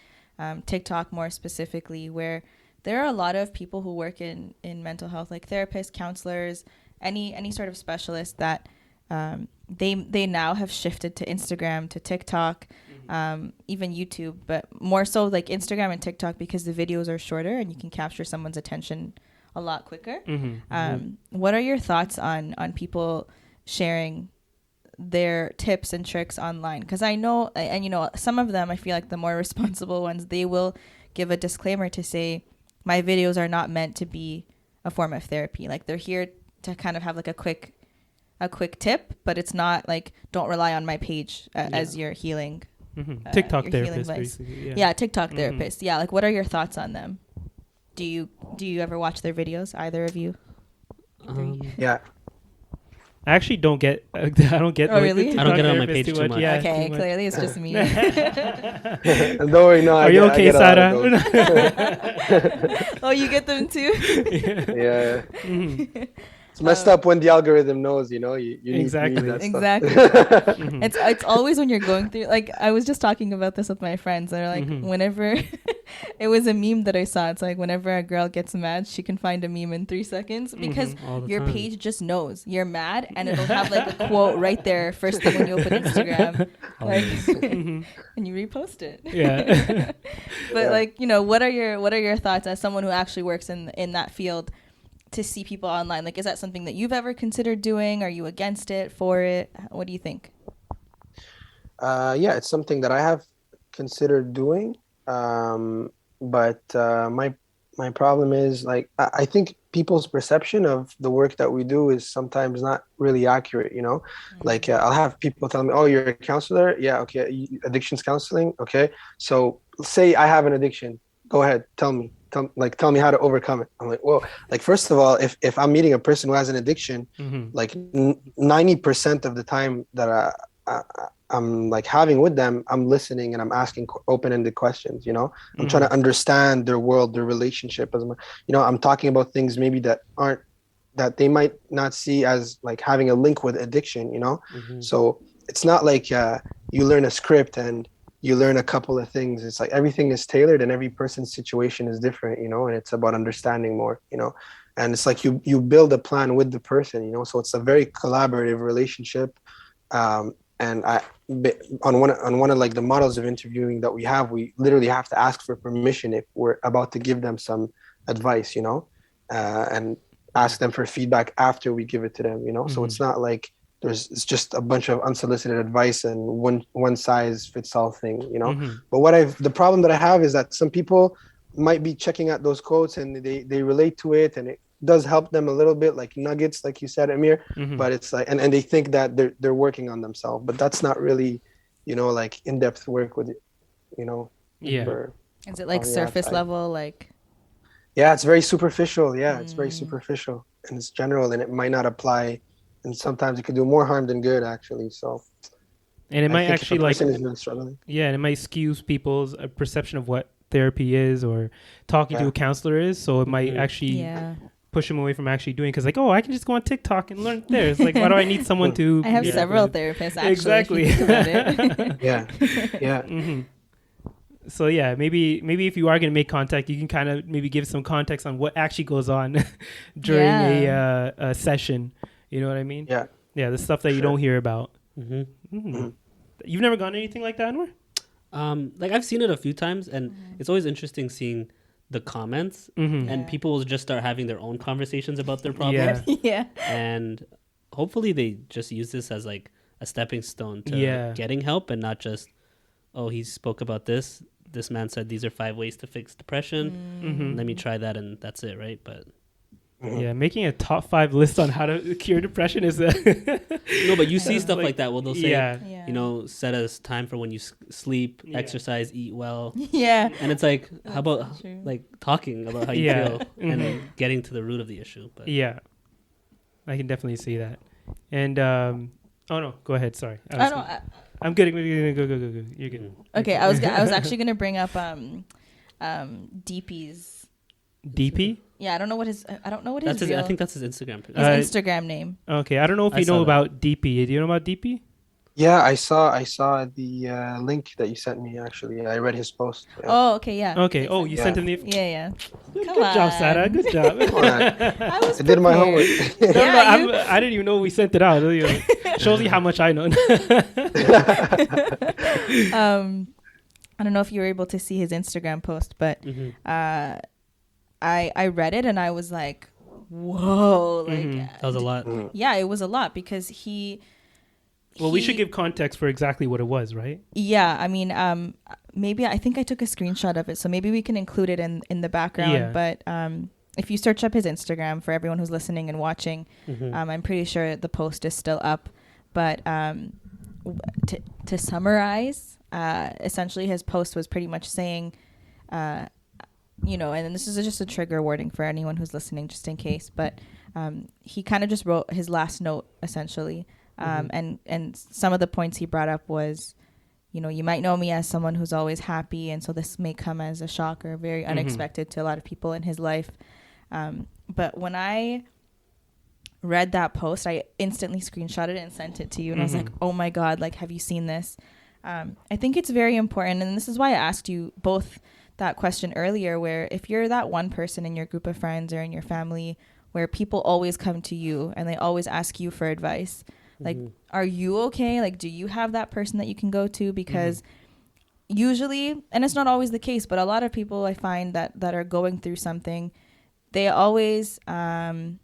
TikTok more specifically, where there are a lot of people who work in mental health, like therapists, counselors, any sort of specialist, that they now have shifted to Instagram, to TikTok, even YouTube, but more so like Instagram and TikTok, because the videos are shorter and you can capture someone's attention a lot quicker. What are your thoughts on people sharing their tips and tricks online? Because I know, and some of them, I feel like the more responsible ones, they will give a disclaimer to say, my videos are not meant to be a form of therapy. Like, they're here to kind of have like a quick tip, but it's not like, don't rely on my page as your healing TikTok your therapist, healing basically. TikTok therapist. Yeah, like, what are your thoughts on them? Do you ever watch their videos, either of you? Yeah. I actually don't get. I don't get. Oh, really? I don't get it on my page too much. Yeah, okay, too clearly it's just me. Don't worry, no. Are you okay, Sarah? Oh, you get them too? Yeah. It's messed up when the algorithm knows, you exactly. need that Exactly. It's always when you're going through, like, I was just talking about this with my friends. They're like, whenever it was a meme that I saw, it's like, whenever a girl gets mad, she can find a meme in 3 sequends, because your page just knows you're mad, and it'll have like a quote right there first thing when you open Instagram, and you repost it. Yeah. But like, what are your thoughts as someone who actually works in that field, to see people online? Like, is that something that you've ever considered doing? Are you against it, for it? What do you think? Yeah, it's something that I have considered doing. But my problem is, like, I think people's perception of the work that we do is sometimes not really accurate, Like, I'll have people tell me, oh, you're a counselor? Yeah, okay. Addictions counseling? Okay. So say I have an addiction. Go ahead. Tell me how to overcome it. I'm like, whoa. Like, first of all, if I'm meeting a person who has an addiction, like 90% of the time that I'm like having with them, I'm listening and I'm asking open-ended questions, I'm trying to understand their world, their relationship. I'm talking about things maybe that they might not see as like having a link with addiction, So it's not like you learn a script and you learn a couple of things. It's like everything is tailored and every person's situation is different, you know, and it's about understanding more, you know. And it's like you build a plan with the person, you know, so it's a very collaborative relationship. And on one of like the models of interviewing that we have, we literally have to ask for permission if we're about to give them some advice, you know, and ask them for feedback after we give it to them, you know. So it's not like it's just a bunch of unsolicited advice and one size fits all thing, you know. But the problem that I have is that some people might be checking out those quotes and they relate to it, and it does help them a little bit, like nuggets, like you said, Amir. But it's like, and they think that they're working on themselves, but that's not really, you know, like in-depth work with, you know. Is it like surface level, like? Yeah, it's very superficial. Yeah, it's very superficial and it's general, and it might not apply, and sometimes it could do more harm than good, actually. So, and it might actually like, is really struggling. Yeah, and it might skew people's perception of what therapy is or talking to a counselor is. So it might actually push them away from actually doing, because like, oh, I can just go on TikTok and learn there. It's like, why do I need someone to? I have several therapists actually. Exactly. Yeah. So yeah, maybe if you are going to make contact, you can kind of maybe give some context on what actually goes on during a session. You know what I mean? Yeah. Yeah, the stuff that you don't hear about. You've never gone anything like that, Anwar? Like I've seen it a few times, and it's always interesting seeing the comments, and people will just start having their own conversations about their problems. Yeah. And hopefully they just use this as like a stepping stone to getting help, and not just, oh, he spoke about this. This man said these are 5 ways to fix depression. Let me try that, and that's it, right? But yeah, making a top 5 list on how to cure depression is no, but you see stuff like that. Well, they'll say, you know, set a time for when you sleep, exercise, eat well. And it's like, how about like talking about how you feel and getting to the root of the issue? But yeah, I can definitely see that. And oh no, go ahead. Sorry, I'm good. Go. You're good. Okay, I was actually gonna bring up DP's. DP? Yeah, I don't know what his real, I think that's his Instagram. His Instagram name. Okay, I don't know if you know about DP. Do you know about DP? Yeah, I saw the link that you sent me. Actually, I read his post. Yeah. Oh, okay, yeah. Okay. Oh, you sent him the. Yeah. Good job, Sarah. Good job. I did my homework. I didn't even know we sent it out. Shows you how much I know. I don't know if you were able to see his Instagram post, but I read it and I was like, whoa, like that was a lot. Yeah, it was a lot because we should give context for exactly what it was, right? Yeah, I mean, maybe I think I took a screenshot of it, so maybe we can include it in the background. Yeah. But if you search up his Instagram, for everyone who's listening and watching, I'm pretty sure the post is still up. But to summarize, essentially his post was pretty much saying, you know, and this is just a trigger warning for anyone who's listening, just in case. But he kind of just wrote his last note, essentially. And some of the points he brought up was, you know, you might know me as someone who's always happy, and so this may come as a shock or very unexpected to a lot of people in his life. But when I read that post, I instantly screenshotted it and sent it to you, and I was like, oh my God, like, have you seen this? I think it's very important, and this is why I asked you both that question earlier, where if you're that one person in your group of friends or in your family where people always come to you and they always ask you for advice, like, are you okay? Like, do you have that person that you can go to? Because usually, and it's not always the case, but a lot of people I find that are going through something, they always seem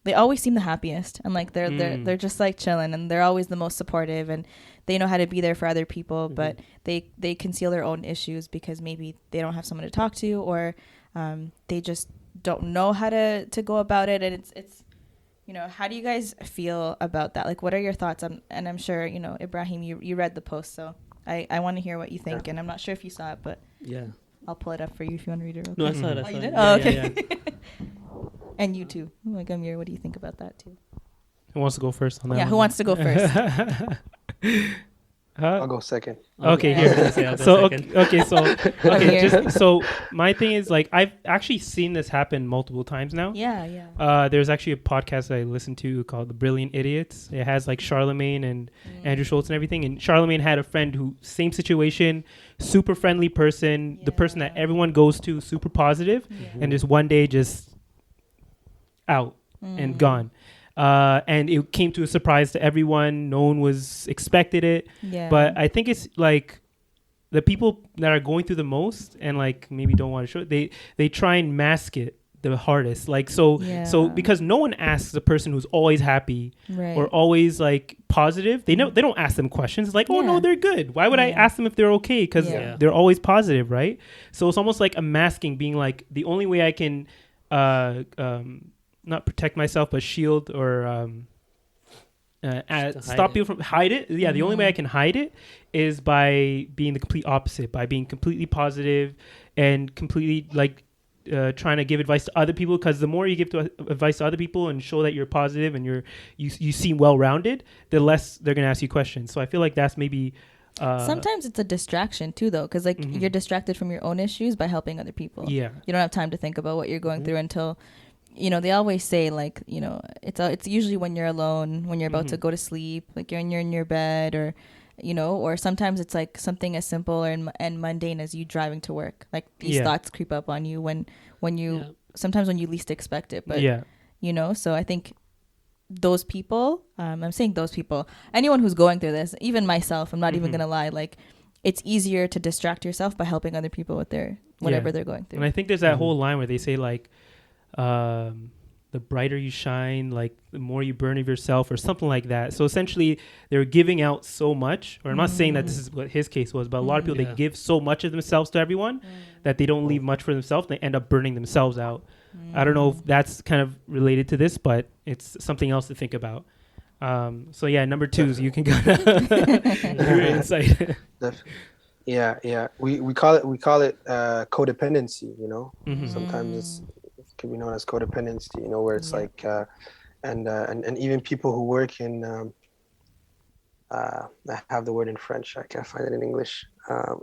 the happiest, and like they're just like chilling, and they're always the most supportive, and they know how to be there for other people, but they conceal their own issues because maybe they don't have someone to talk to, or they just don't know how to go about it. And it's you know, how do you guys feel about that? Like, what are your thoughts on? And I'm sure, you know, Ibrahim, you read the post, so I want to hear what you think. And I'm not sure if you saw it, but I'll pull it up for you if you want to read it real quick. No, I saw it. Oh, you did? Oh, okay. Yeah. And you too. Like, Amir, what do you think about that too? Who wants to go first on that? Yeah, one? Who wants to go first? I'll go second. Okay, I was here. gonna say I'll go So second. my thing is like I've actually seen this happen multiple times now. Yeah. There's actually a podcast I listened to called The Brilliant Idiots. It has like Charlemagne and Andrew Schultz and everything. And Charlemagne had a friend who same situation, super friendly person, the person that everyone goes to, super positive, and just one day just out and gone. And it came to a surprise to everyone. No one was expected it. Yeah. But I think it's like the people that are going through the most and like maybe don't want to show it, they try and mask it the hardest. Like so because no one asks the person who's always happy or always like positive. They don't ask them questions. It's like, oh no, they're good. Why would I ask them if they're okay? Because they're always positive, right? So it's almost like a masking, being like the only way I can not protect myself, but shield or stop people from hide it. Yeah, the only way I can hide it is by being the complete opposite, by being completely positive and completely like trying to give advice to other people. Because the more you give advice to other people and show that you're positive and you seem well-rounded, the less they're gonna ask you questions. So I feel like that's maybe. Sometimes it's a distraction too, though, because like you're distracted from your own issues by helping other people. Yeah, you don't have time to think about what you're going through until. They always say like, it's usually when you're alone, when you're about to go to sleep, like you're in your bed or, or sometimes it's like something as simple and mundane as you driving to work. Like these thoughts creep up on you when you, sometimes when you least expect it. But, so I think those people, I'm saying those people, anyone who's going through this, even myself, I'm not even going to lie, like it's easier to distract yourself by helping other people with whatever they're going through. And I think there's that whole line where they say like, the brighter you shine, like the more you burn of yourself or something like that. So essentially they're giving out so much, or I'm not saying that this is what his case was, but a lot of people, they give so much of themselves to everyone that they don't leave much for themselves. They end up burning themselves out. I don't know if that's kind of related to this, but it's something else to think about. So yeah, number two is you can go your insight. Yeah. We call it codependency, Sometimes it can be known as codependency, where it's like and even people who work in I have the word in French, I can't find it in English.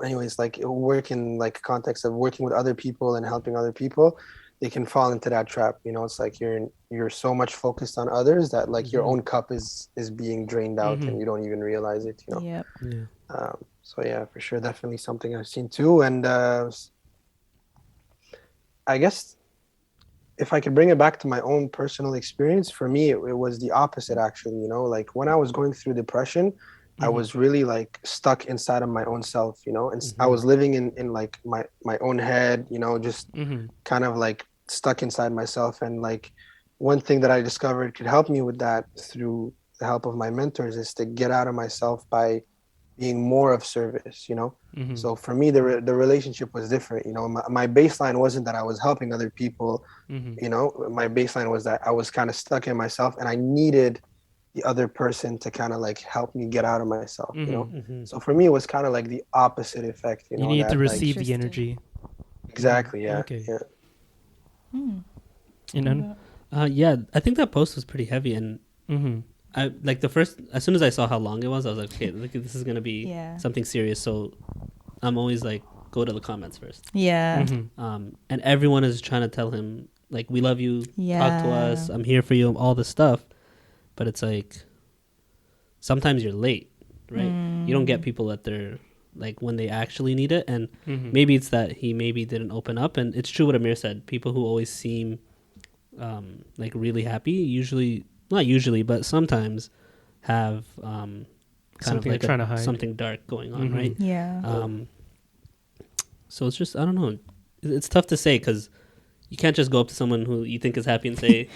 Anyways, like work in like context of working with other people and helping other people, they can fall into that trap. It's like you're so much focused on others that like your own cup is being drained out and you don't even realize it. So yeah, for sure, definitely something I've seen too. And I guess if I could bring it back to my own personal experience, for me, it was the opposite, actually. Like when I was going through depression, I was really like stuck inside of my own self, and I was living in like my own head, just kind of like stuck inside myself. And like one thing that I discovered could help me with that through the help of my mentors is to get out of myself by being more of service, So for me, the relationship was different. My baseline wasn't that I was helping other people. My baseline was that I was kind of stuck in myself and I needed the other person to kind of like help me get out of myself, So for me, it was kind of like the opposite effect. You need to receive the energy. Exactly. Yeah. Okay. Yeah. I think that post was pretty heavy, and I like as soon as I saw how long it was, I was like, okay, look, this is gonna be something serious. So I'm always like, go to the comments first. Yeah. And everyone is trying to tell him like, we love you, talk to us, I'm here for you, all this stuff. But it's like, sometimes you're late, right? You don't get people at their like when they actually need it, and maybe it's that he maybe didn't open up. And it's true what Amir said. People who always seem like really happy, not usually, but sometimes have kind something of like trying to hide. Something dark going on, right? Yeah. So it's just, I don't know. It's tough to say because you can't just go up to someone who you think is happy and say,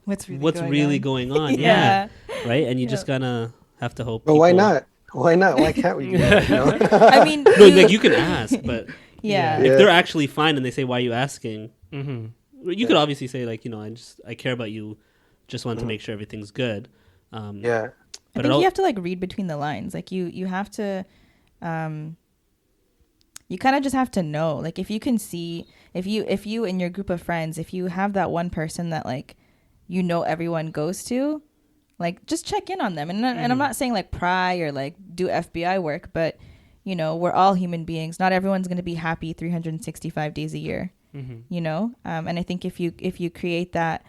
what's really going on? Yeah. Right? And you just gonna have to hope. But why not? Why not? Why can't we do that, I mean, no, like you can ask, but if they're actually fine and they say, why are you asking? You could obviously say like, I care about you. Just want to make sure everything's good. But I think you have to like read between the lines. Like you have to, you kind of just have to know. Like if you can see, if you in your group of friends, if you have that one person that like, everyone goes to, like just check in on them. And I'm not saying like pry or like do FBI work, but you know, we're all human beings. Not everyone's going to be happy 365 days a year, you know? And I think if you create that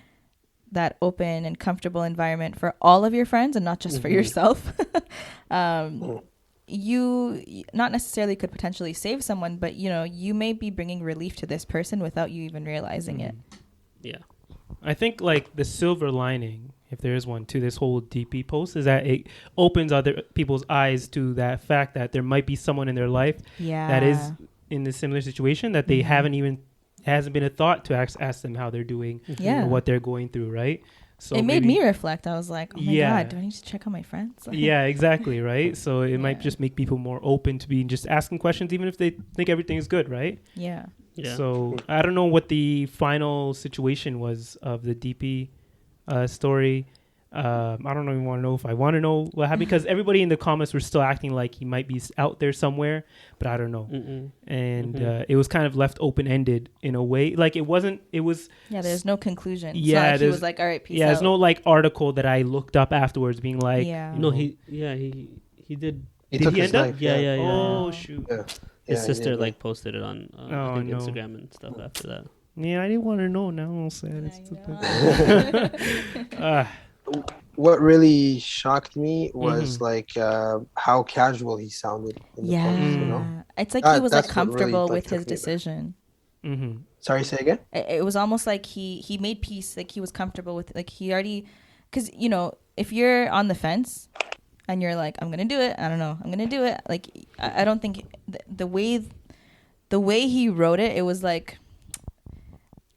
open and comfortable environment for all of your friends and not just for yourself, you not necessarily could potentially save someone, but you know, you may be bringing relief to this person without you even realizing it. Yeah. I think like the silver lining, if there is one, to this whole DP post is that it opens other people's eyes to that fact that there might be someone in their life that is in a similar situation that they hasn't been a thought to ask them how they're doing or what they're going through, right? So it made me reflect. I was like, oh my God, do I need to check on my friends? Like, yeah, exactly, right? So it might just make people more open to being just asking questions, even if they think everything is good, right? Yeah. So I don't know what the final situation was of the DP story. I don't even want to know if I want to know what happened, because everybody in the comments were still acting like he might be out there somewhere, but I don't know. And it was kind of left open-ended in a way. Like it was there's no conclusion. Yeah, he was like, all right, peace out. There's no like article that I looked up afterwards being like, he did. He took his life. Yeah. Oh shoot. Yeah. His sister like posted it on I think Instagram and stuff after that. Yeah, I didn't want to know. Now I'm sad. What really shocked me was like how casual he sounded in the post, you know? It's like he was like comfortable really, with his decision. Sorry, say again? It was almost like he made peace, like he was comfortable with, like he already, because you know, if you're on the fence and you're like, I'm gonna do it, I don't know, I'm gonna do it, like I don't think the way he wrote it, it was like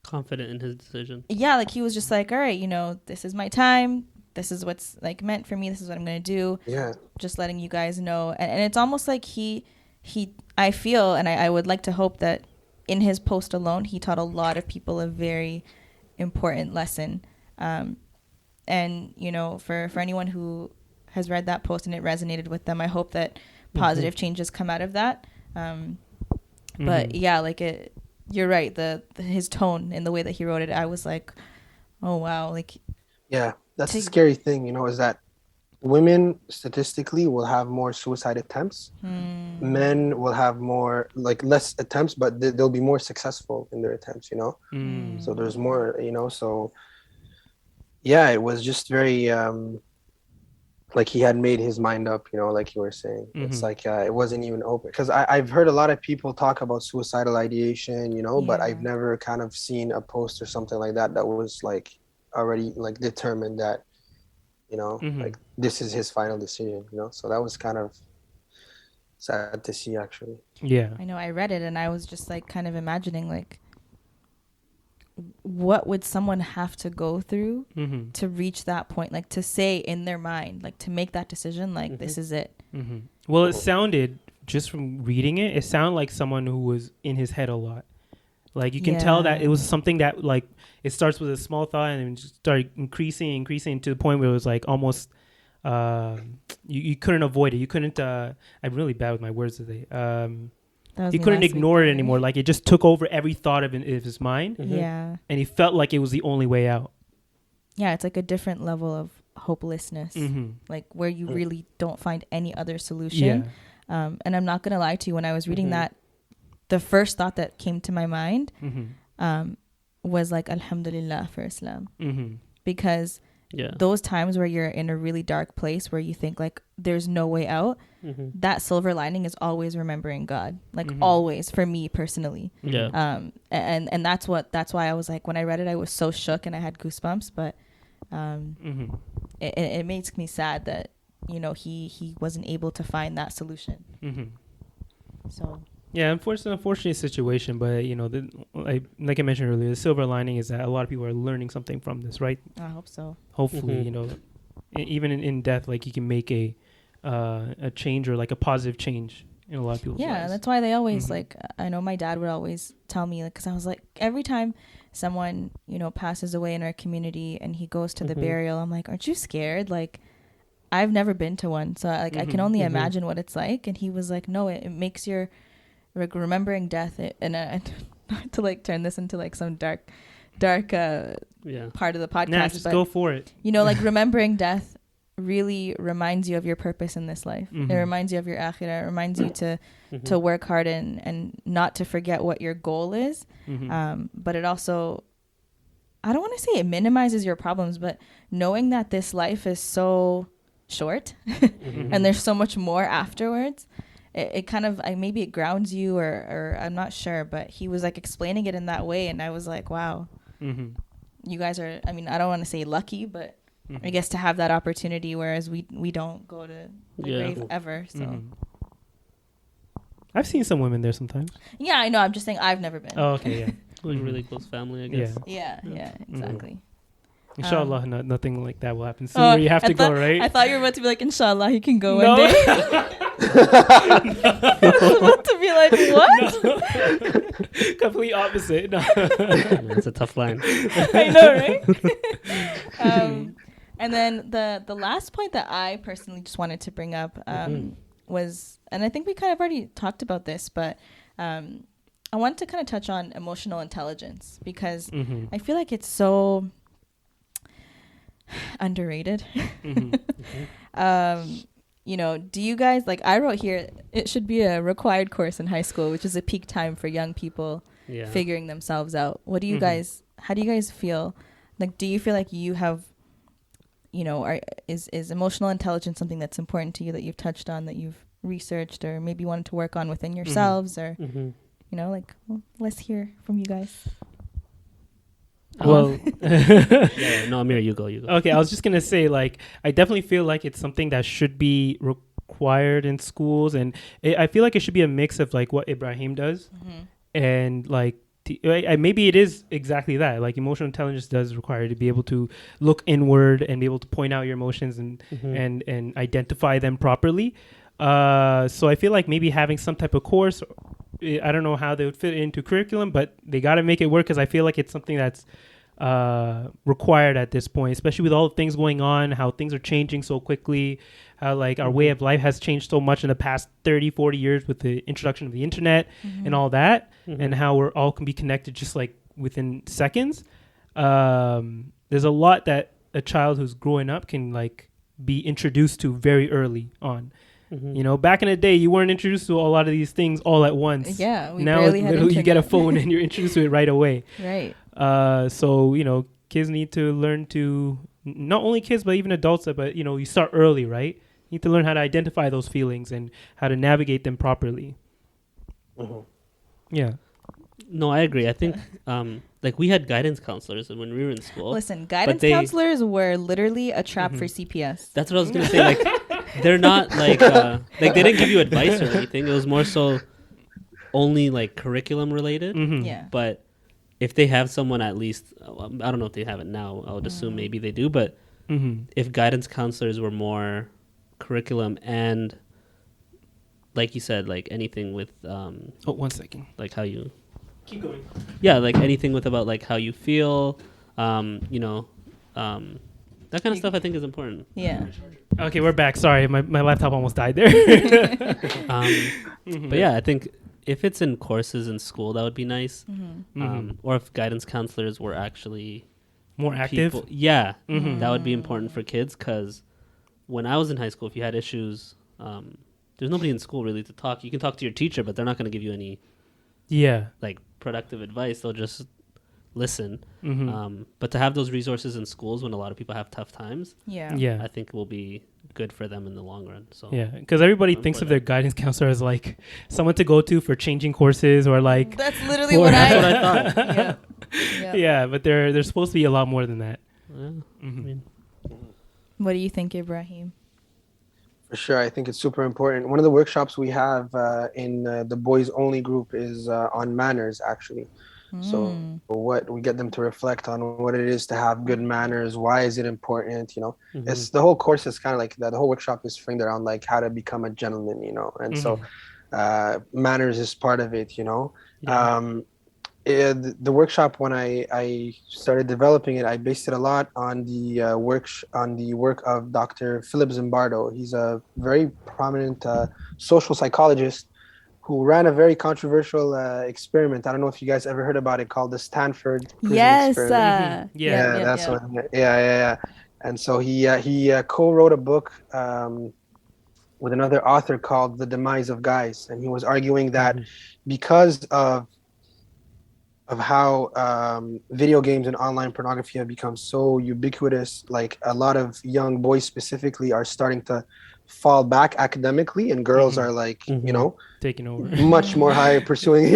confident in his decision. Yeah, like he was just like, all right, you know, this is my time, this is what's like meant for me, this is what I'm gonna do. Yeah, just letting you guys know. And it's almost like he I feel, and I would like to hope that in his post alone he taught a lot of people a very important lesson. And you know, for anyone who has read that post and it resonated with them, I hope that positive changes come out of that. But yeah, like you're right, his tone and the way that he wrote it, I was like, oh wow, like yeah, that's the scary thing, you know, is that women statistically will have more suicide attempts. Men will have more, like less attempts, but they'll be more successful in their attempts, you know. So there's more, you know. So yeah, it was just very like he had made his mind up, you know, like you were saying. It's like it wasn't even open, because I've heard a lot of people talk about suicidal ideation, you know, but I've never kind of seen a post or something like that was like already like determined that, you know, like this is his final decision, you know. So that was kind of sad to see, actually. Yeah, I know. I read it and I was just like kind of imagining like, what would someone have to go through to reach that point, like to say in their mind, like to make that decision, like this is it. Well, it sounded, just from reading it, it sounded like someone who was in his head a lot. Like you can tell that it was something that like it starts with a small thought and just started increasing to the point where it was like almost you couldn't avoid it. You couldn't I'm really bad with my words today. You couldn't ignore it anymore. Like it just took over every thought of his mind. Yeah. And he felt like it was the only way out. Yeah, it's like a different level of hopelessness, like where you really don't find any other solution. And I'm not gonna lie to you, when I was reading that, the first thought that came to my mind was like, Alhamdulillah for Islam. Because those times where you're in a really dark place where you think like there's no way out, that silver lining is always remembering God, like always, for me personally. And that's why I was like, when I read it, I was so shook and I had goosebumps. But it makes me sad that, you know, he wasn't able to find that solution. So yeah, unfortunate situation, but you know, like I mentioned earlier, the silver lining is that a lot of people are learning something from this, right? I hope so. Hopefully, you know, even in death, like you can make a change, or like a positive change in a lot of people's lives. Yeah, that's why they always like, I know my dad would always tell me, like, because I was like, every time someone, you know, passes away in our community and he goes to the burial, I'm like, aren't you scared? Like, I've never been to one, so like I can only imagine what it's like. And he was like, no, it makes your like remembering death, and not to like turn this into like some dark part of the podcast. Nah, just go for it. You know, like remembering death really reminds you of your purpose in this life. It reminds you of your akhirah. It reminds you to work hard and not to forget what your goal is. But it also, I don't want to say it minimizes your problems, but knowing that this life is so short and there's so much more afterwards, it kind of, maybe it grounds you or I'm not sure, but he was like explaining it in that way. And I was like, wow, you guys are, I mean, I don't want to say lucky, but I guess to have that opportunity, whereas we don't go to the grave ever. So I've seen some women there sometimes. Yeah, I know. I'm just saying I've never been. Oh, okay, yeah. Like really close family, I guess. Yeah, exactly. Inshallah, nothing like that will happen soon where you have to go, right? I thought you were about to be like, inshallah, he can go No. one day. I was about to be like, what? No. Complete opposite. No. It's a tough line. I know, right? And then the last point that I personally just wanted to bring up was, and I think we kind of already talked about this, but I wanted to kind of touch on emotional intelligence because I feel like it's so underrated. You know, do you guys, like I wrote here, it should be a required course in high school, which is a peak time for young people figuring themselves out. What do you guys, how do you guys feel? Like, do you feel like you have, you know, is emotional intelligence something that's important to you that you've touched on, that you've researched or maybe wanted to work on within yourselves or, you know, like, well, let's hear from you guys. Well, no, Amir, you go. Okay, I was just gonna say, like, I definitely feel like it's something that should be required in schools, and I feel like it should be a mix of like what Ibrahim does, and like maybe it is exactly that. Like emotional intelligence does require to be able to look inward and be able to point out your emotions and and identify them properly. So I feel like maybe having some type of course, I don't know how they would fit into curriculum, but they got to make it work because I feel like it's something that's required at this point, especially with all the things going on, how things are changing so quickly, how like our way of life has changed so much in the past 30, 40 years with the introduction of the internet and all that, and how we're all can be connected just like within seconds. There's a lot that a child who's growing up can like be introduced to very early on. You know, back in the day, you weren't introduced to a lot of these things all at once. Yeah, we now barely had literally you get a phone and you're introduced to it right away. Right. So you know, kids need to learn to, not only kids but even adults, but you know, you start early, right? You need to learn how to identify those feelings and how to navigate them properly. Yeah. No, I agree. I think like we had guidance counselors when we were in school. Listen, guidance counselors were literally a trap for CPS. That's what I was gonna say. Like they're not like they didn't give you advice or anything. It was more so only like curriculum related. Yeah. But if they have someone, at least I don't know if they have it now. I would assume maybe they do. But if guidance counselors were more curriculum and like you said, like anything with 1 second. like how you Keep going. Yeah, like anything with about like how you feel, you know, that kind of stuff I think is important. Yeah. Okay, we're back. Sorry, my laptop almost died there. But yeah, I think if it's in courses in school, that would be nice. Or if guidance counselors were actually more active. That would be important for kids. Because when I was in high school, if you had issues, there's nobody in school really to talk. You can talk to your teacher, but they're not going to give you any like productive advice. They'll just listen. But to have those resources in schools when a lot of people have tough times, I think it will be good for them in the long run. So because everybody thinks of their guidance counselor as like someone to go to for changing courses or like that's literally what I thought. Yeah, but they're supposed to be a lot more than that. I mean, what do you think, Ibrahim? For sure, I think it's super important. One of the workshops we have in the boys only group is on manners, actually. So what we get them to reflect on what it is to have good manners. Why is it important? You know, it's the whole course is kind of like that. The whole workshop is framed around like how to become a gentleman, you know, and so manners is part of it, you know. The workshop, when I started developing it, I based it a lot on the work of Dr. Philip Zimbardo. He's a very prominent social psychologist who ran a very controversial experiment. I don't know if you guys ever heard about it, called the Stanford prison experiment. Yeah, that's one. Yeah. And so he co-wrote a book with another author called The Demise of Guys, and he was arguing that because of how video games and online pornography have become so ubiquitous, like a lot of young boys specifically are starting to fall back academically, and girls are like, you know, taking over much more higher, pursuing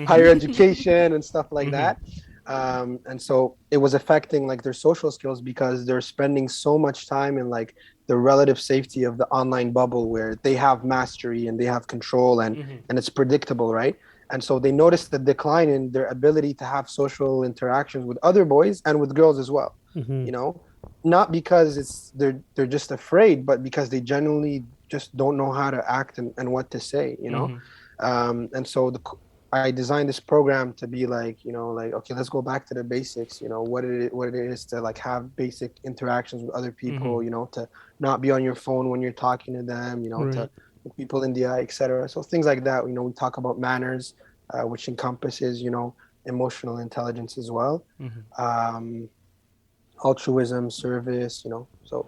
higher education and stuff like that. And so it was affecting like their social skills because they're spending so much time in like the relative safety of the online bubble where they have mastery and they have control and it's predictable, right? And so they noticed the decline in their ability to have social interactions with other boys and with girls as well. You know, not because they're just afraid, but because they genuinely just don't know how to act and what to say, you know. And so I designed this program to be like, you know, like, okay, let's go back to the basics, you know, what it is to like have basic interactions with other people, you know, to not be on your phone when you're talking to them, you know, to look people in the eye, etc. So things like that, you know, we talk about manners, which encompasses, you know, emotional intelligence as well. Altruism, service, you know, so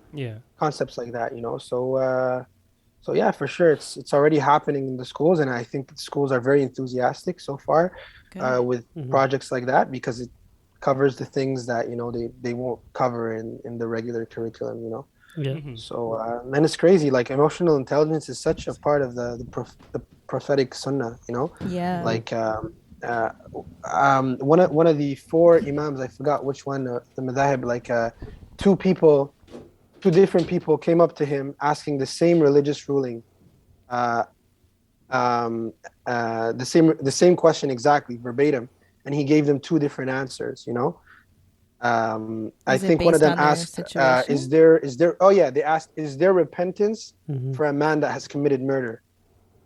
concepts like that, you know. So yeah, for sure, it's already happening in the schools, and I think the schools are very enthusiastic so far with projects like that because it covers the things that, you know, they won't cover in the regular curriculum, you know. So and it's crazy, like emotional intelligence is such a part of the prophetic sunnah, you know. Like one of the four imams, I forgot which one, the madhahib, like two different people came up to him asking the same religious ruling, the same question exactly verbatim, and he gave them two different answers, you know. I think one of them asked, is there they asked, is there repentance for a man that has committed murder?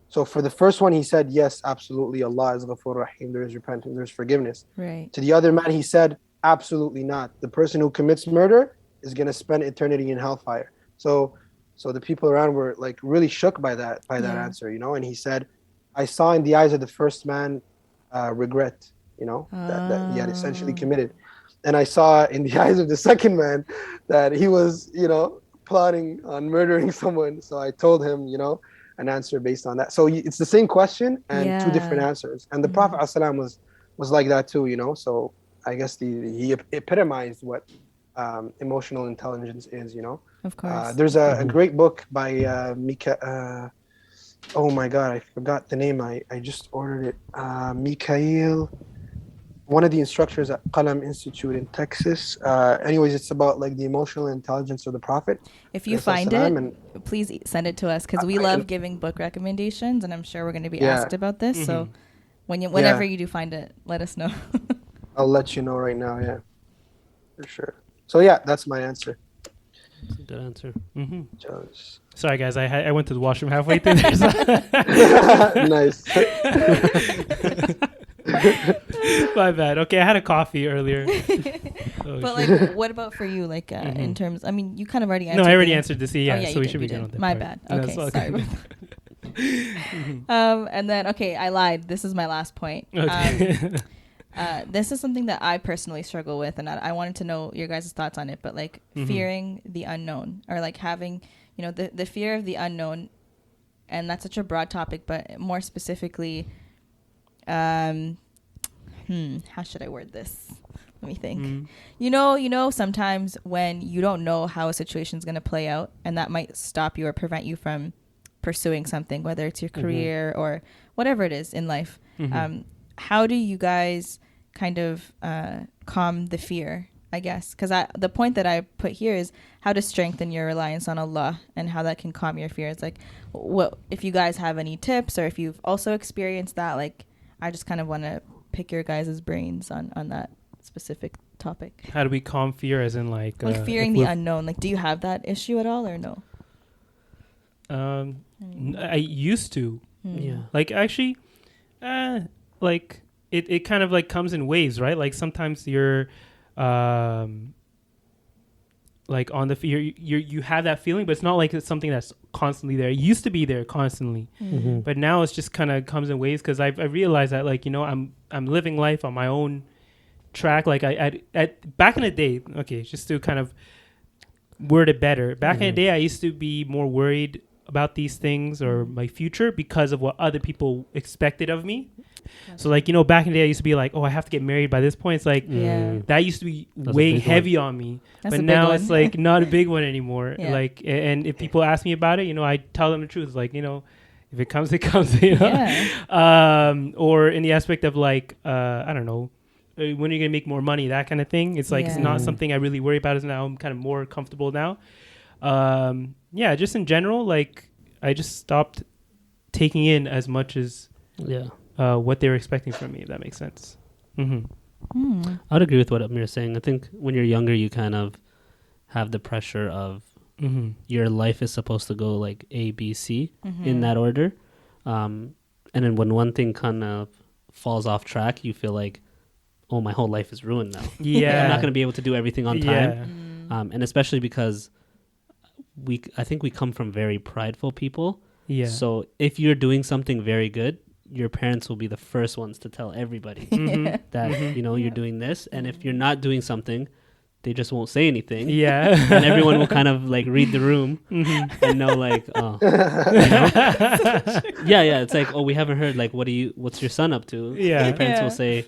So for the first one, he said, yes, absolutely, Allah is Ghafur Rahim, there is repentance, there's forgiveness. Right. To the other man, he said, absolutely not. The person who commits murder is going to spend eternity in hellfire. So the people around were like really shook by that answer, you know. And he said, I saw in the eyes of the first man regret, you know, that he had essentially committed. And I saw in the eyes of the second man that he was, you know, plotting on murdering someone. So I told him, you know, an answer based on that. So it's the same question and two different answers. And the Prophet ﷺ was like that too, you know. So I guess he epitomized what emotional intelligence is, you know. Of course. There's a great book by Mikaeel. Oh my God, I forgot the name. I just ordered it. Mikaeel, one of the instructors at Qalam Institute in Texas. Anyways, it's about like the emotional intelligence of the Prophet. If you find it, please send it to us because we love giving book recommendations, and I'm sure we're going to be asked about this. So whenever you do find it, let us know. I'll let you know right now. Yeah, for sure. So yeah, that's my answer. That's a good answer. Sorry guys, I went to the washroom halfway through. Nice. My bad. Okay, I had a coffee earlier. But like, what about for you? Like, in terms, I mean, you kind of already answered. No, I already answered this. Yeah, so we should be done with that. My bad. Okay, sorry. And then, okay, I lied. This is my last point. Okay. This is something that I personally struggle with, and I wanted to know your guys' thoughts on it. But like, fearing the unknown, or like having, you know, the fear of the unknown, and that's such a broad topic. But more specifically, how should I word this? Let me think. You know, sometimes when you don't know how a situation is going to play out, and that might stop you or prevent you from pursuing something, whether it's your career or whatever it is in life. How do you guys kind of calm the fear, I guess? Because the point that I put here is how to strengthen your reliance on Allah and how that can calm your fear. It's like, what if you guys have any tips, or if you've also experienced that? Like, I just kind of want to pick your guys' brains on that specific topic. How do we calm fear, as in like fearing the unknown? Like, do you have that issue at all, or no? I used to. Yeah. Like, actually, like it kind of like comes in waves, right? Like sometimes you're like on the fear, you have that feeling, but it's not like it's something that's constantly there. It used to be there constantly, but now it's just kind of comes in waves because I realized that, like, you know, I'm living life on my own track. Like I back in the day, okay, just to kind of worded better. Back in the day, I used to be more worried about these things or my future because of what other people expected of me. So like, back in the day, I used to be like, oh, I have to get married by this point. It's like, that used to be weighing heavy on me. But now it's like not a big one anymore. Like, and if people ask me about it, I tell them the truth. Like, if it comes, it comes, or in the aspect of like, I don't know, when are you going to make more money? That kind of thing. It's like, it's not something I really worry about. Is now I'm kind of more comfortable now. Just in general, like I just stopped taking in as much as what they were expecting from me, if that makes sense. I'd agree with what Amir's saying. I think when you're younger, you kind of have the pressure of your life is supposed to go like A, B, C in that order. And then when one thing kind of falls off track, you feel like, oh, my whole life is ruined now. I'm not going to be able to do everything on time. And especially because I think we come from very prideful people. So if you're doing something very good, your parents will be the first ones to tell everybody that, you're doing this. And if you're not doing something, they just won't say anything. And everyone will kind of like read the room and know like, oh, it's like, oh, we haven't heard, like, what's your son up to? And your parents will say,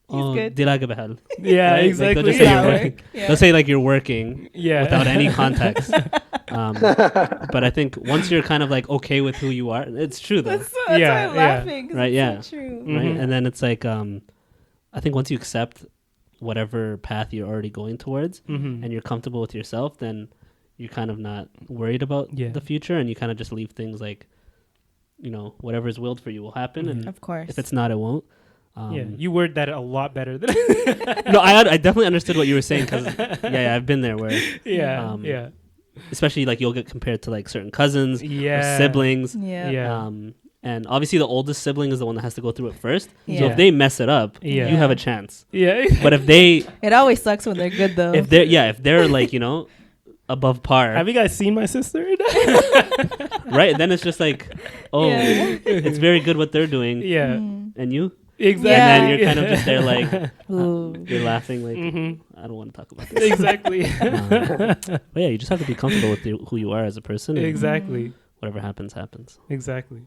oh, dilaga bahal. Right? Exactly. Like, they'll just say you're working. They'll say like you're working without any context. But I think once you're kind of like okay with who you are, it's true though. That's why I'm laughing. Right. It's so true. Right. And then it's like, I think once you accept whatever path you're already going towards and you're comfortable with yourself, then you're kind of not worried about the future, and you kind of just leave things like, whatever is willed for you will happen. And of course, if it's not, it won't. You word that a lot better than No, I definitely understood what you were saying, because I've been there where especially like you'll get compared to like certain cousins or siblings, and obviously the oldest sibling is the one that has to go through it first. So if they mess it up, you have a chance. But if it always sucks when they're good though. If they're like above par. Have you guys seen my sister? Right, then it's just like, oh, it's very good what they're doing. And you. Exactly. And then you're kind of just there like, you're laughing like, I don't want to talk about this. Exactly. But you just have to be comfortable with who you are as a person. Exactly. Whatever happens, happens. Exactly.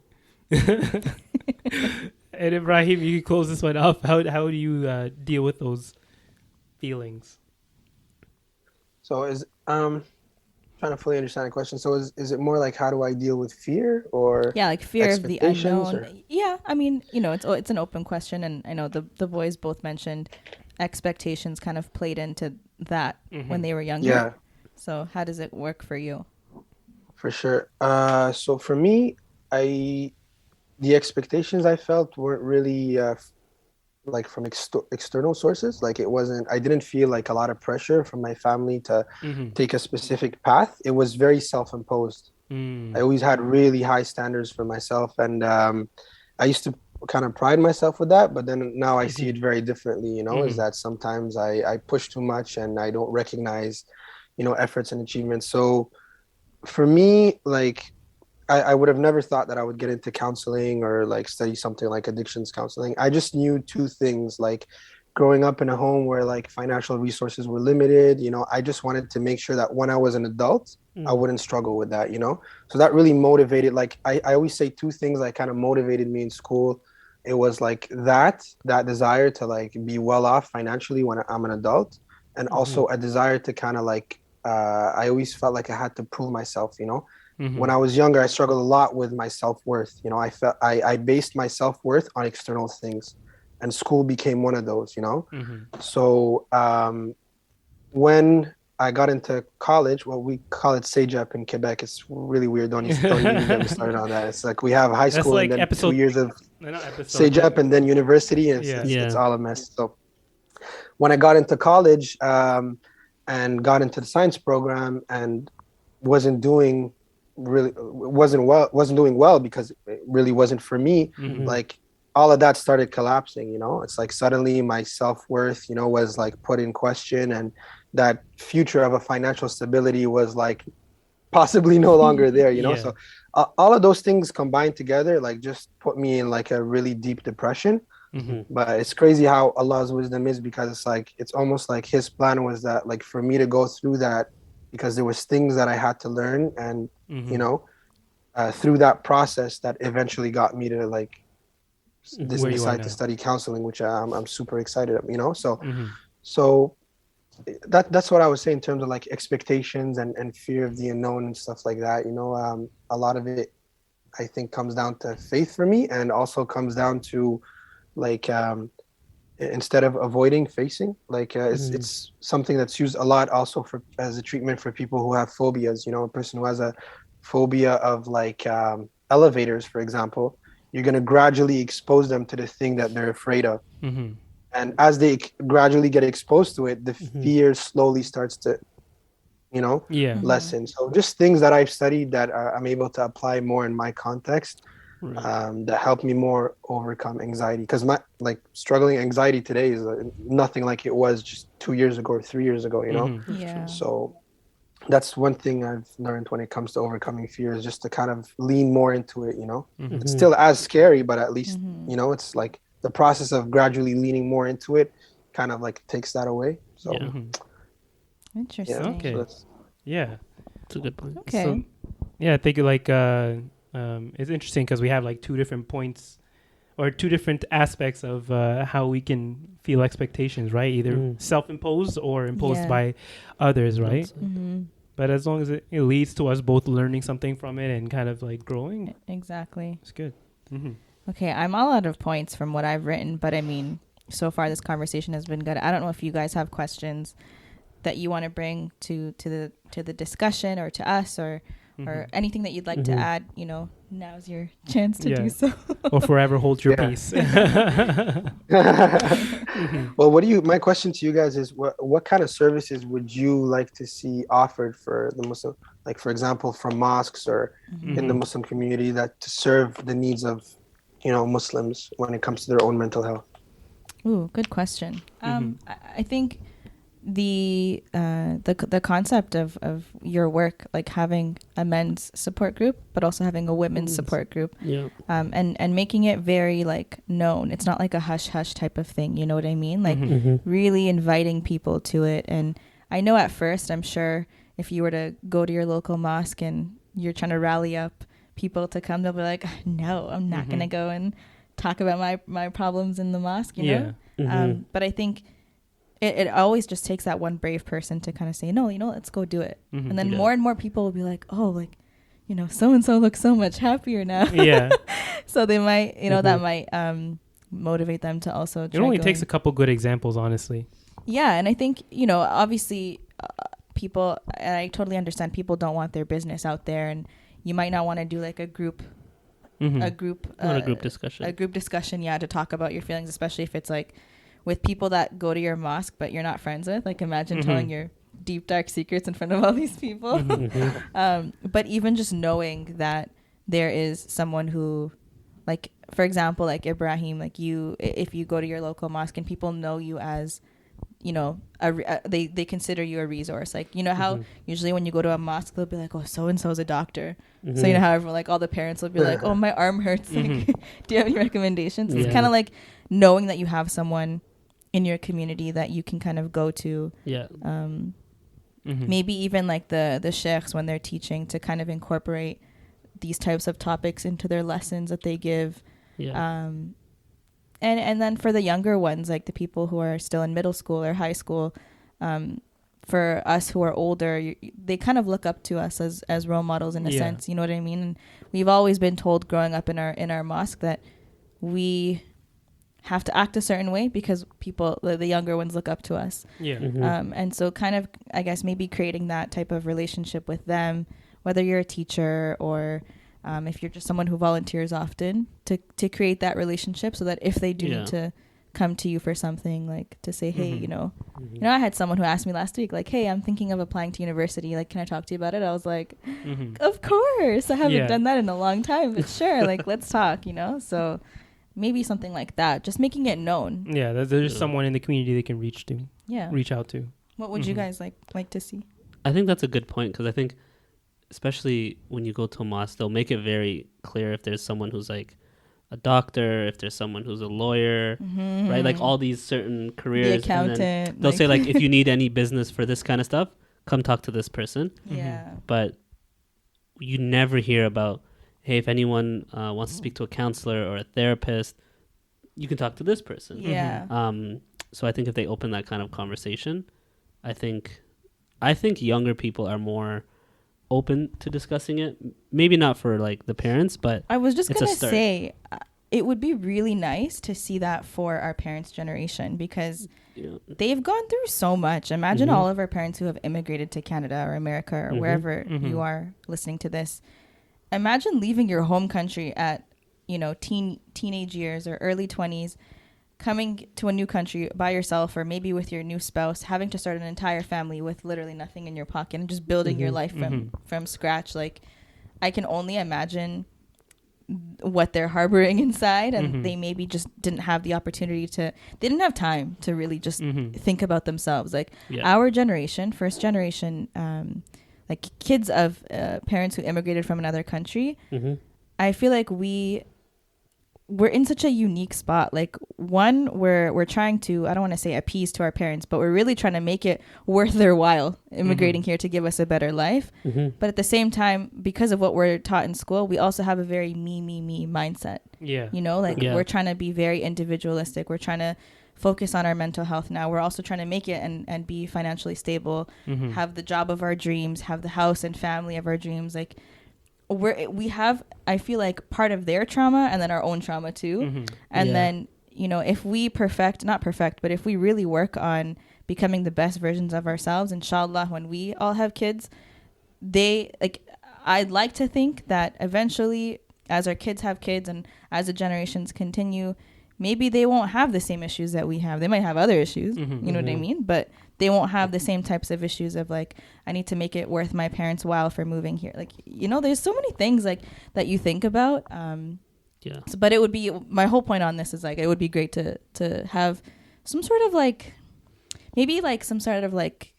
And Ibrahim, you can close this one up. How do you deal with those feelings? So trying to fully understand the question. So is it more like, how do I deal with fear, or like fear of the unknown? Or? I mean, it's an open question, and I know the boys both mentioned expectations kind of played into that when they were younger. So how does it work for you? For sure. So for me, the expectations I felt weren't really like from external sources. Like I didn't feel like a lot of pressure from my family to take a specific path. It was very self-imposed. I always had really high standards for myself, and I used to kind of pride myself with that, but then now I see it very differently, is that sometimes I push too much and I don't recognize, efforts and achievements. So for me, like, I would have never thought that I would get into counseling or like study something like addictions counseling. I just knew two things, like growing up in a home where like financial resources were limited, I just wanted to make sure that when I was an adult, I wouldn't struggle with that, So that really motivated, like I always say two things that kind of motivated me in school. It was like that desire to like be well off financially when I'm an adult, and also a desire to kind of like, I always felt like I had to prove myself, When I was younger, I struggled a lot with my self-worth. I based my self-worth on external things, and school became one of those, So when I got into college, well, we call it CEGEP in Quebec. It's really weird. Don't even get me started on that. It's like we have high school and then 2 years of CEGEP and then university, and it's all a mess. So when I got into college and got into the science program and wasn't doing well because it really wasn't for me, like all of that started collapsing. It's like suddenly my self-worth was like put in question, and that future of a financial stability was like possibly no longer there. So all of those things combined together like just put me in like a really deep depression. But it's crazy how Allah's wisdom is, because it's like it's almost like his plan was that like for me to go through that because there was things that I had to learn, and Mm-hmm. you know, through that process that eventually got me to like Where you are decide now. to study counseling, which I'm super excited, you know. So Mm-hmm. so that's what I was saying in terms of like expectations and fear of the unknown and stuff like that. You know, a lot of it I think comes down to faith for me, and also comes down to like instead of avoiding facing, like it's something that's used a lot also for as a treatment for people who have phobias. You know, a person who has a phobia of like elevators, for example, you're going to gradually expose them to the thing that they're afraid of, Mm-hmm. and as they gradually get exposed to it, the fear slowly starts to, you know, Yeah. lessen. So just things that I've studied that I'm able to apply more in my context, that help me more overcome anxiety, because my like struggling anxiety today is nothing like it was just 2 years ago or 3 years ago, you know. Mm-hmm. Yeah. So that's one thing I've learned when it comes to overcoming fear, is just to kind of lean more into it, you know. Mm-hmm. It's still as scary, but at least you know, it's like the process of gradually leaning more into it kind of like takes that away. So Yeah. Interesting. Okay. so that's, Yeah. It's a good point. Okay. So, yeah, I think like it's interesting because we have like two different points or two different aspects of how we can feel expectations, right? Either self-imposed or imposed Yeah. by others, right? Mm-hmm. But as long as it leads to us both learning something from it and kind of like growing, Exactly. it's good. Mm-hmm. Okay, I'm all out of points from what I've written, but I mean, so far this conversation has been good. I don't know if you guys have questions that you want to bring to the discussion or to us, or anything that you'd like to add. You know, now's your chance to do so. Or forever hold your Yeah. peace. well, my question to you guys is, what kind of services would you like to see offered for the Muslim, like for example from mosques or in the Muslim community, that to serve the needs of, you know, Muslims when it comes to their own mental health? Ooh, good question. I think the concept of your work, like having a men's support group but also having a women's support group, and making it very like known. It's not like a hush hush type of thing, you know what I mean? Like really inviting people to it. And I know at first, I'm sure if you were to go to your local mosque and you're trying to rally up people to come, they'll be like, no, I'm not gonna go and talk about my problems in the mosque, you know. But I think it always just takes that one brave person to kind of say, no, you know, let's go do it. And then more and more people will be like, oh, like, you know, so-and-so looks so much happier now. Yeah. So they might, you know, that might motivate them to also try It only going. takes a couple good examples, honestly. Yeah. And I think, you know, obviously people, and I totally understand, people don't want their business out there, and you might not want to do like a group Not a group discussion. A group discussion, yeah, to talk about your feelings, especially if it's like with people that go to your mosque but you're not friends with. Like imagine telling your deep dark secrets in front of all these people. But even just knowing that there is someone who, like for example, like Ibrahim, like you, if you go to your local mosque and people know you as, you know, they consider you a resource. Like, you know how usually when you go to a mosque, they'll be like, oh, so-and-so's a doctor. So, you know, how everyone, like all the parents will be like, oh, my arm hurts. Like, do you have any recommendations? It's kind of like knowing that you have someone in your community that you can kind of go to. Maybe even like the sheikhs when they're teaching, to kind of incorporate these types of topics into their lessons that they give. And then for the younger ones, like the people who are still in middle school or high school, for us who are older, they kind of look up to us as role models in a sense, you know what I mean? And we've always been told growing up in our mosque that we have to act a certain way because people, the younger ones, look up to us. And so kind of, I guess, maybe creating that type of relationship with them, whether you're a teacher or if you're just someone who volunteers often, to create that relationship so that if they do need to come to you for something, like to say, hey, you know, I had someone who asked me last week, like, hey, I'm thinking of applying to university. Like, can I talk to you about it? I was like, of course. I haven't done that in a long time, but sure. Like, let's talk, you know? So maybe something like that, just making it known. Yeah, there's someone in the community they can reach out to. What would you guys like to see? I think that's a good point, because I think especially when you go to a mosque, they'll make it very clear if there's someone who's like a doctor, if there's someone who's a lawyer, right? Like all these certain careers. The accountant. And then they'll say like, if you need any business for this kind of stuff, come talk to this person. Yeah. But you never hear about, hey, if anyone wants to speak to a counselor or a therapist, you can talk to this person. Yeah. So I think if they open that kind of conversation, I think younger people are more open to discussing it. Maybe not for like the parents, but I was just it's gonna a start. say, it would be really nice to see that for our parents' generation, because they've gone through so much. Imagine all of our parents who have immigrated to Canada or America or wherever you are listening to this. Imagine leaving your home country at, teenage years or early 20s, coming to a new country by yourself or maybe with your new spouse, having to start an entire family with literally nothing in your pocket and just building your life from scratch. Like, I can only imagine what they're harboring inside, and they maybe just didn't have the opportunity they didn't have time to really just think about themselves. Like our generation, first generation, like kids of parents who immigrated from another country, I feel like we're in such a unique spot. Like, one, we're trying to, I don't want to say appease to our parents, but we're really trying to make it worth their while immigrating here to give us a better life. But at the same time, because of what we're taught in school, we also have a very me mindset. We're trying to be very individualistic. We're trying to focus on our mental health now. We're also trying to make it and be financially stable, have the job of our dreams, have the house and family of our dreams. Like, we have, I feel like, part of their trauma and then our own trauma too. And then, if we not perfect, but if we really work on becoming the best versions of ourselves, inshallah, when we all have kids, I'd like to think that eventually, as our kids have kids and as the generations continue, maybe they won't have the same issues that we have. They might have other issues, you know what I mean? But they won't have the same types of issues of like, I need to make it worth my parents' while for moving here. Like, there's so many things like that you think about. But it would be, my whole point on this is like, it would be great to have some sort of like, maybe like some sort of like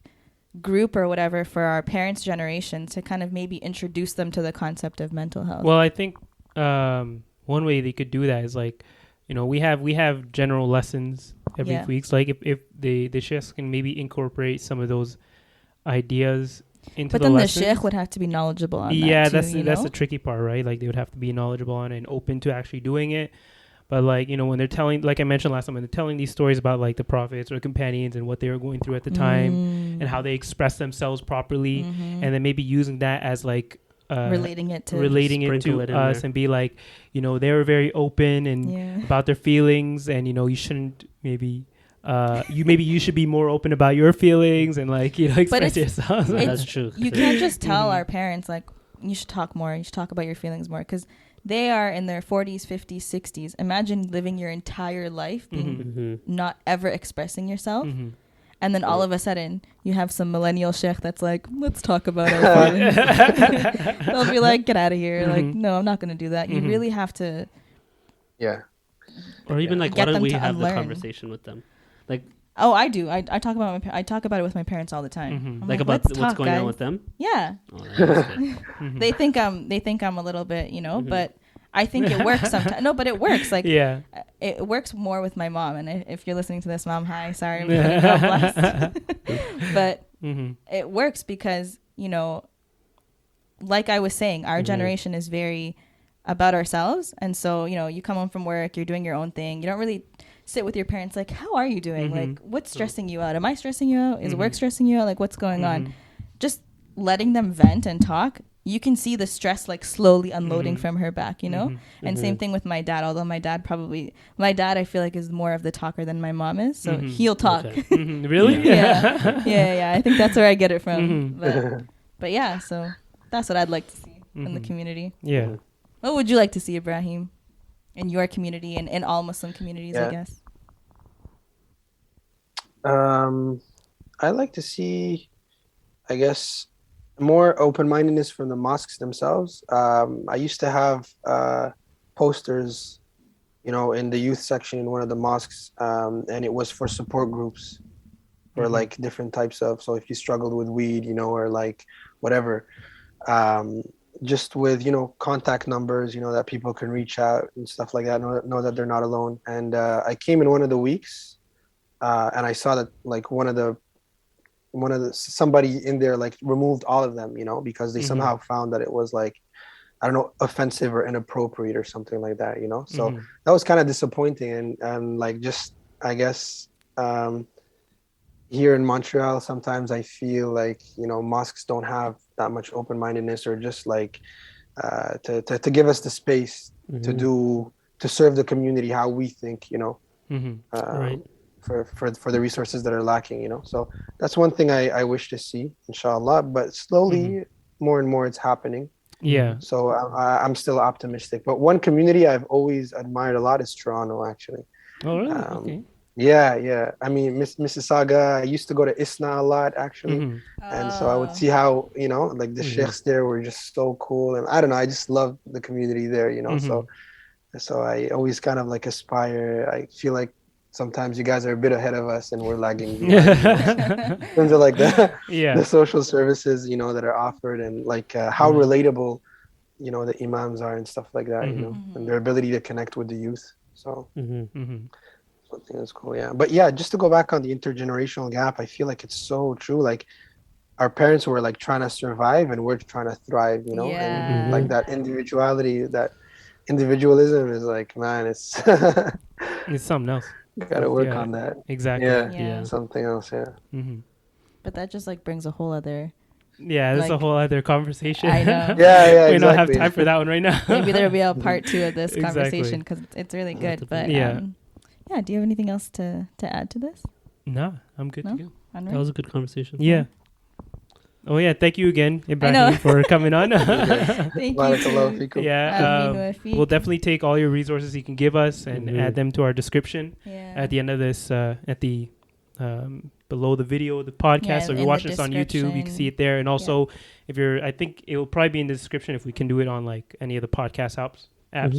group or whatever for our parents' generation to kind of maybe introduce them to the concept of mental health. Well, I think one way they could do that is like, we have general lessons every week. Like if the sheikhs can maybe incorporate some of those ideas into the lessons. But then the sheikh would have to be knowledgeable on that too, that's the tricky part, right? Like they would have to be knowledgeable on it and open to actually doing it. But like, when they're telling, like I mentioned last time, when they're telling these stories about like the prophets or companions and what they were going through at the time and how they express themselves properly, and then maybe using that as like relating it to us and be like, they were very open and about their feelings, and you shouldn't maybe you should be more open about your feelings and like express yourself. That's true. You can't just tell our parents like, you should talk more, you should talk about your feelings more, because they are in their 40s, 50s, 60s. Imagine living your entire life being not ever expressing yourself. And then all of a sudden, you have some millennial sheikh that's like, let's talk about our feelings. They'll be like, get out of here. Like, no, I'm not going to do that. You really have to. Yeah. Or even like, why don't we have the conversation with them? Like, oh, I do. I talk about I talk about it with my parents all the time. Like about what's going on with them? Yeah. Oh, They think I'm a little bit, but I think it works sometimes. No, but it works. Like, it works more with my mom. And if you're listening to this, Mom, hi, sorry, God bless. But it works because, like I was saying, our generation is very about ourselves. And so, you come home from work, you're doing your own thing. You don't really sit with your parents like, how are you doing? Like, what's stressing you out? Am I stressing you out? Is work stressing you out? Like, what's going on? Just letting them vent and talk. You can see the stress like slowly unloading from her back, And same thing with my dad, although my dad, I feel like is more of the talker than my mom is. So he'll talk. Okay. Really? Yeah. I think that's where I get it from. But yeah, so that's what I'd like to see in the community. Yeah. What would you like to see, Ibrahim, in your community and in all Muslim communities, I guess? I like to see, I guess, more open-mindedness from the mosques themselves. I used to have posters, in the youth section in one of the mosques, and it was for support groups for like different types of, so if you struggled with weed, or like whatever, just with, contact numbers, that people can reach out and stuff like that, know that they're not alone. And I came in one of the weeks and I saw that like one of the somebody in there like removed all of them, because they somehow found that it was like, I don't know, offensive or inappropriate or something like that, So that was kind of disappointing. And like, just, I guess, here in Montreal, sometimes I feel like, mosques don't have that much open-mindedness, or just like to give us the space to serve the community how we think, Right. For the resources that are lacking, So that's one thing I wish to see, inshallah. But slowly, more and more, it's happening. Yeah. So I'm still optimistic. But one community I've always admired a lot is Toronto, actually. Oh, really? Okay. Yeah. I mean, Mississauga, I used to go to Isna a lot, actually. And so I would see how, like the sheikhs there were just so cool. And I don't know, I just love the community there, So I always kind of like aspire. I feel like sometimes you guys are a bit ahead of us and we're lagging behind, in terms of like the social services, that are offered, and like how relatable, the imams are and stuff like that, and their ability to connect with the youth. So something that's cool. Yeah. But yeah, just to go back on the intergenerational gap, I feel like it's so true. Like our parents were like trying to survive and we're trying to thrive, and like that individuality, that individualism is like, man, it's it's something else. Gotta work on that. Exactly. Yeah. Something else. Yeah. But that just like brings a whole other. Yeah, that's a whole other conversation. I know. Yeah. We don't have time for that one right now. Maybe there'll be a part 2 of this conversation, because it's really good. But do you have anything else to add to this? No, I'm good to go. That was a good conversation. Yeah. Oh yeah, thank you again, Ibrahim, for coming on. Thank you. Yeah, we'll definitely take all your resources you can give us and add them to our description at the end of this, at the below the video, the podcast. So if you're watching this on YouTube, you can see it there. And also, I think it will probably be in the description if we can do it on like any of the podcast apps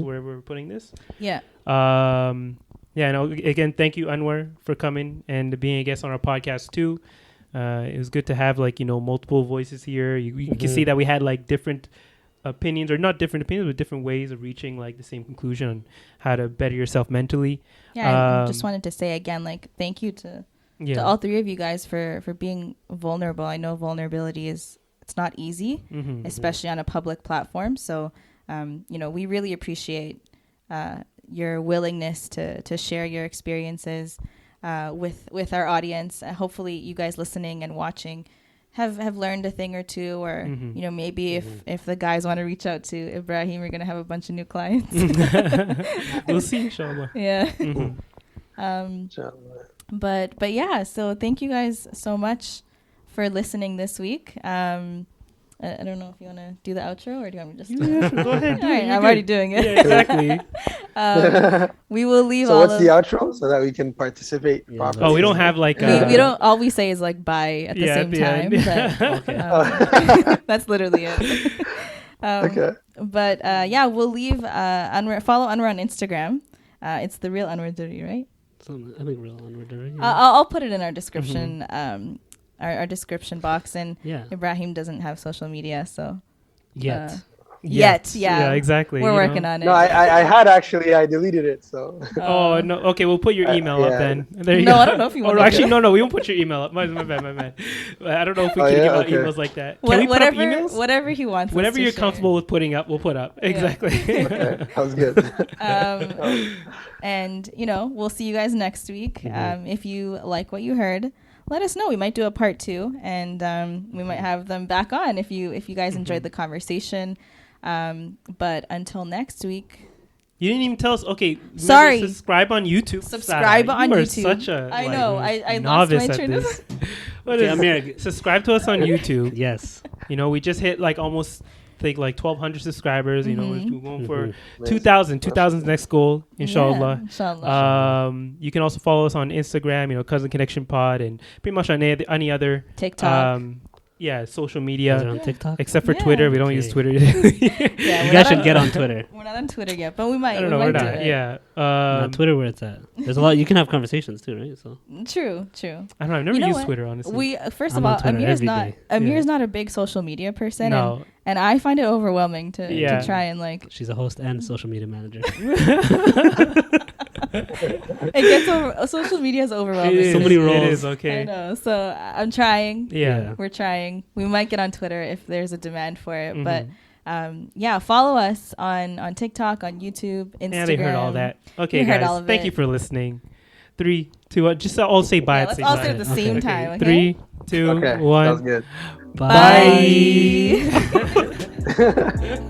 where we're putting this. Yeah. Again, thank you, Anwar, for coming and being a guest on our podcast too. It was good to have like, multiple voices here. You can see that we had like different opinions, or not different opinions, but different ways of reaching like the same conclusion on how to better yourself mentally. Yeah, I just wanted to say again, like, thank you to all 3 of you guys for being vulnerable. I know vulnerability it's not easy, especially on a public platform. So, we really appreciate your willingness to share your experiences with our audience. Hopefully you guys listening and watching have learned a thing or two, or maybe if the guys want to reach out to Ibrahim, we're gonna have a bunch of new clients. We'll see, inshallah. Yeah. But yeah, so thank you guys so much for listening this week. I don't know if you want to do the outro, or do you want me to just go ahead. All right, I'm already doing it. Yeah, exactly. We will leave. So what's the outro so that we can participate properly? Oh, we don't have like. We don't. All we say is like bye at the same time. But, that's literally it. Okay. But we'll leave. Anwar, follow Anwar on Instagram. It's the real Anwar Duri, right? I think real Anwar Duri. I'll put it in our description. Our description box, and Ibrahim doesn't have social media, so yet, yeah, exactly. We're working on it. No, I had actually, I deleted it, so. Oh no, okay, we'll put your email up then. There you go. I don't know if you want. Actually, no, we won't put your email up. My bad. I don't know if we can give out emails like that. Can we put up emails? Whatever he wants. Whatever you're comfortable with putting up, we'll put up. Exactly. Okay, sounds good. And we'll see you guys next week. If you like what you heard, let us know. We might do a part 2, and we might have them back on if you guys enjoyed the conversation. But until next week. You didn't even tell us. Okay, sorry. Subscribe on YouTube. Subscribe on YouTube. Such a I know. I lost my train of thought. Subscribe to us on YouTube. Yes. We just hit like almost. Think like 1,200 subscribers. We're going for 2,000. 2,000's next goal, inshallah. You can also follow us on Instagram, Cousin Connection Pod, and pretty much on any other TikTok. Social media. Is it on TikTok? Except for Twitter. We don't use Twitter. You guys should get on Twitter. We're not on Twitter yet, but we might. I don't know. We're not. Yeah. On Twitter, where it's at. There's a lot. You can have conversations too, right? So. True. I don't know. I've never used Twitter, honestly. First of all, Amir's not a big social media person. No. And I find it overwhelming to try and like. She's a host and social media manager. It gets over. Social media is overwhelming. So many roles. It is, I okay. know. So I'm trying. Yeah. We're trying. We might get on Twitter if there's a demand for it. Mhm. But yeah, follow us on TikTok, on YouTube, Instagram. Yeah, they heard all that. Okay, You heard guys. all of Thank it. you for listening. 3, 2, 1. Just all say bye. Yeah, at let's the all same say it at the time. same Okay. time. Okay? 3, 2, Okay, 1. sounds good. Bye. Bye.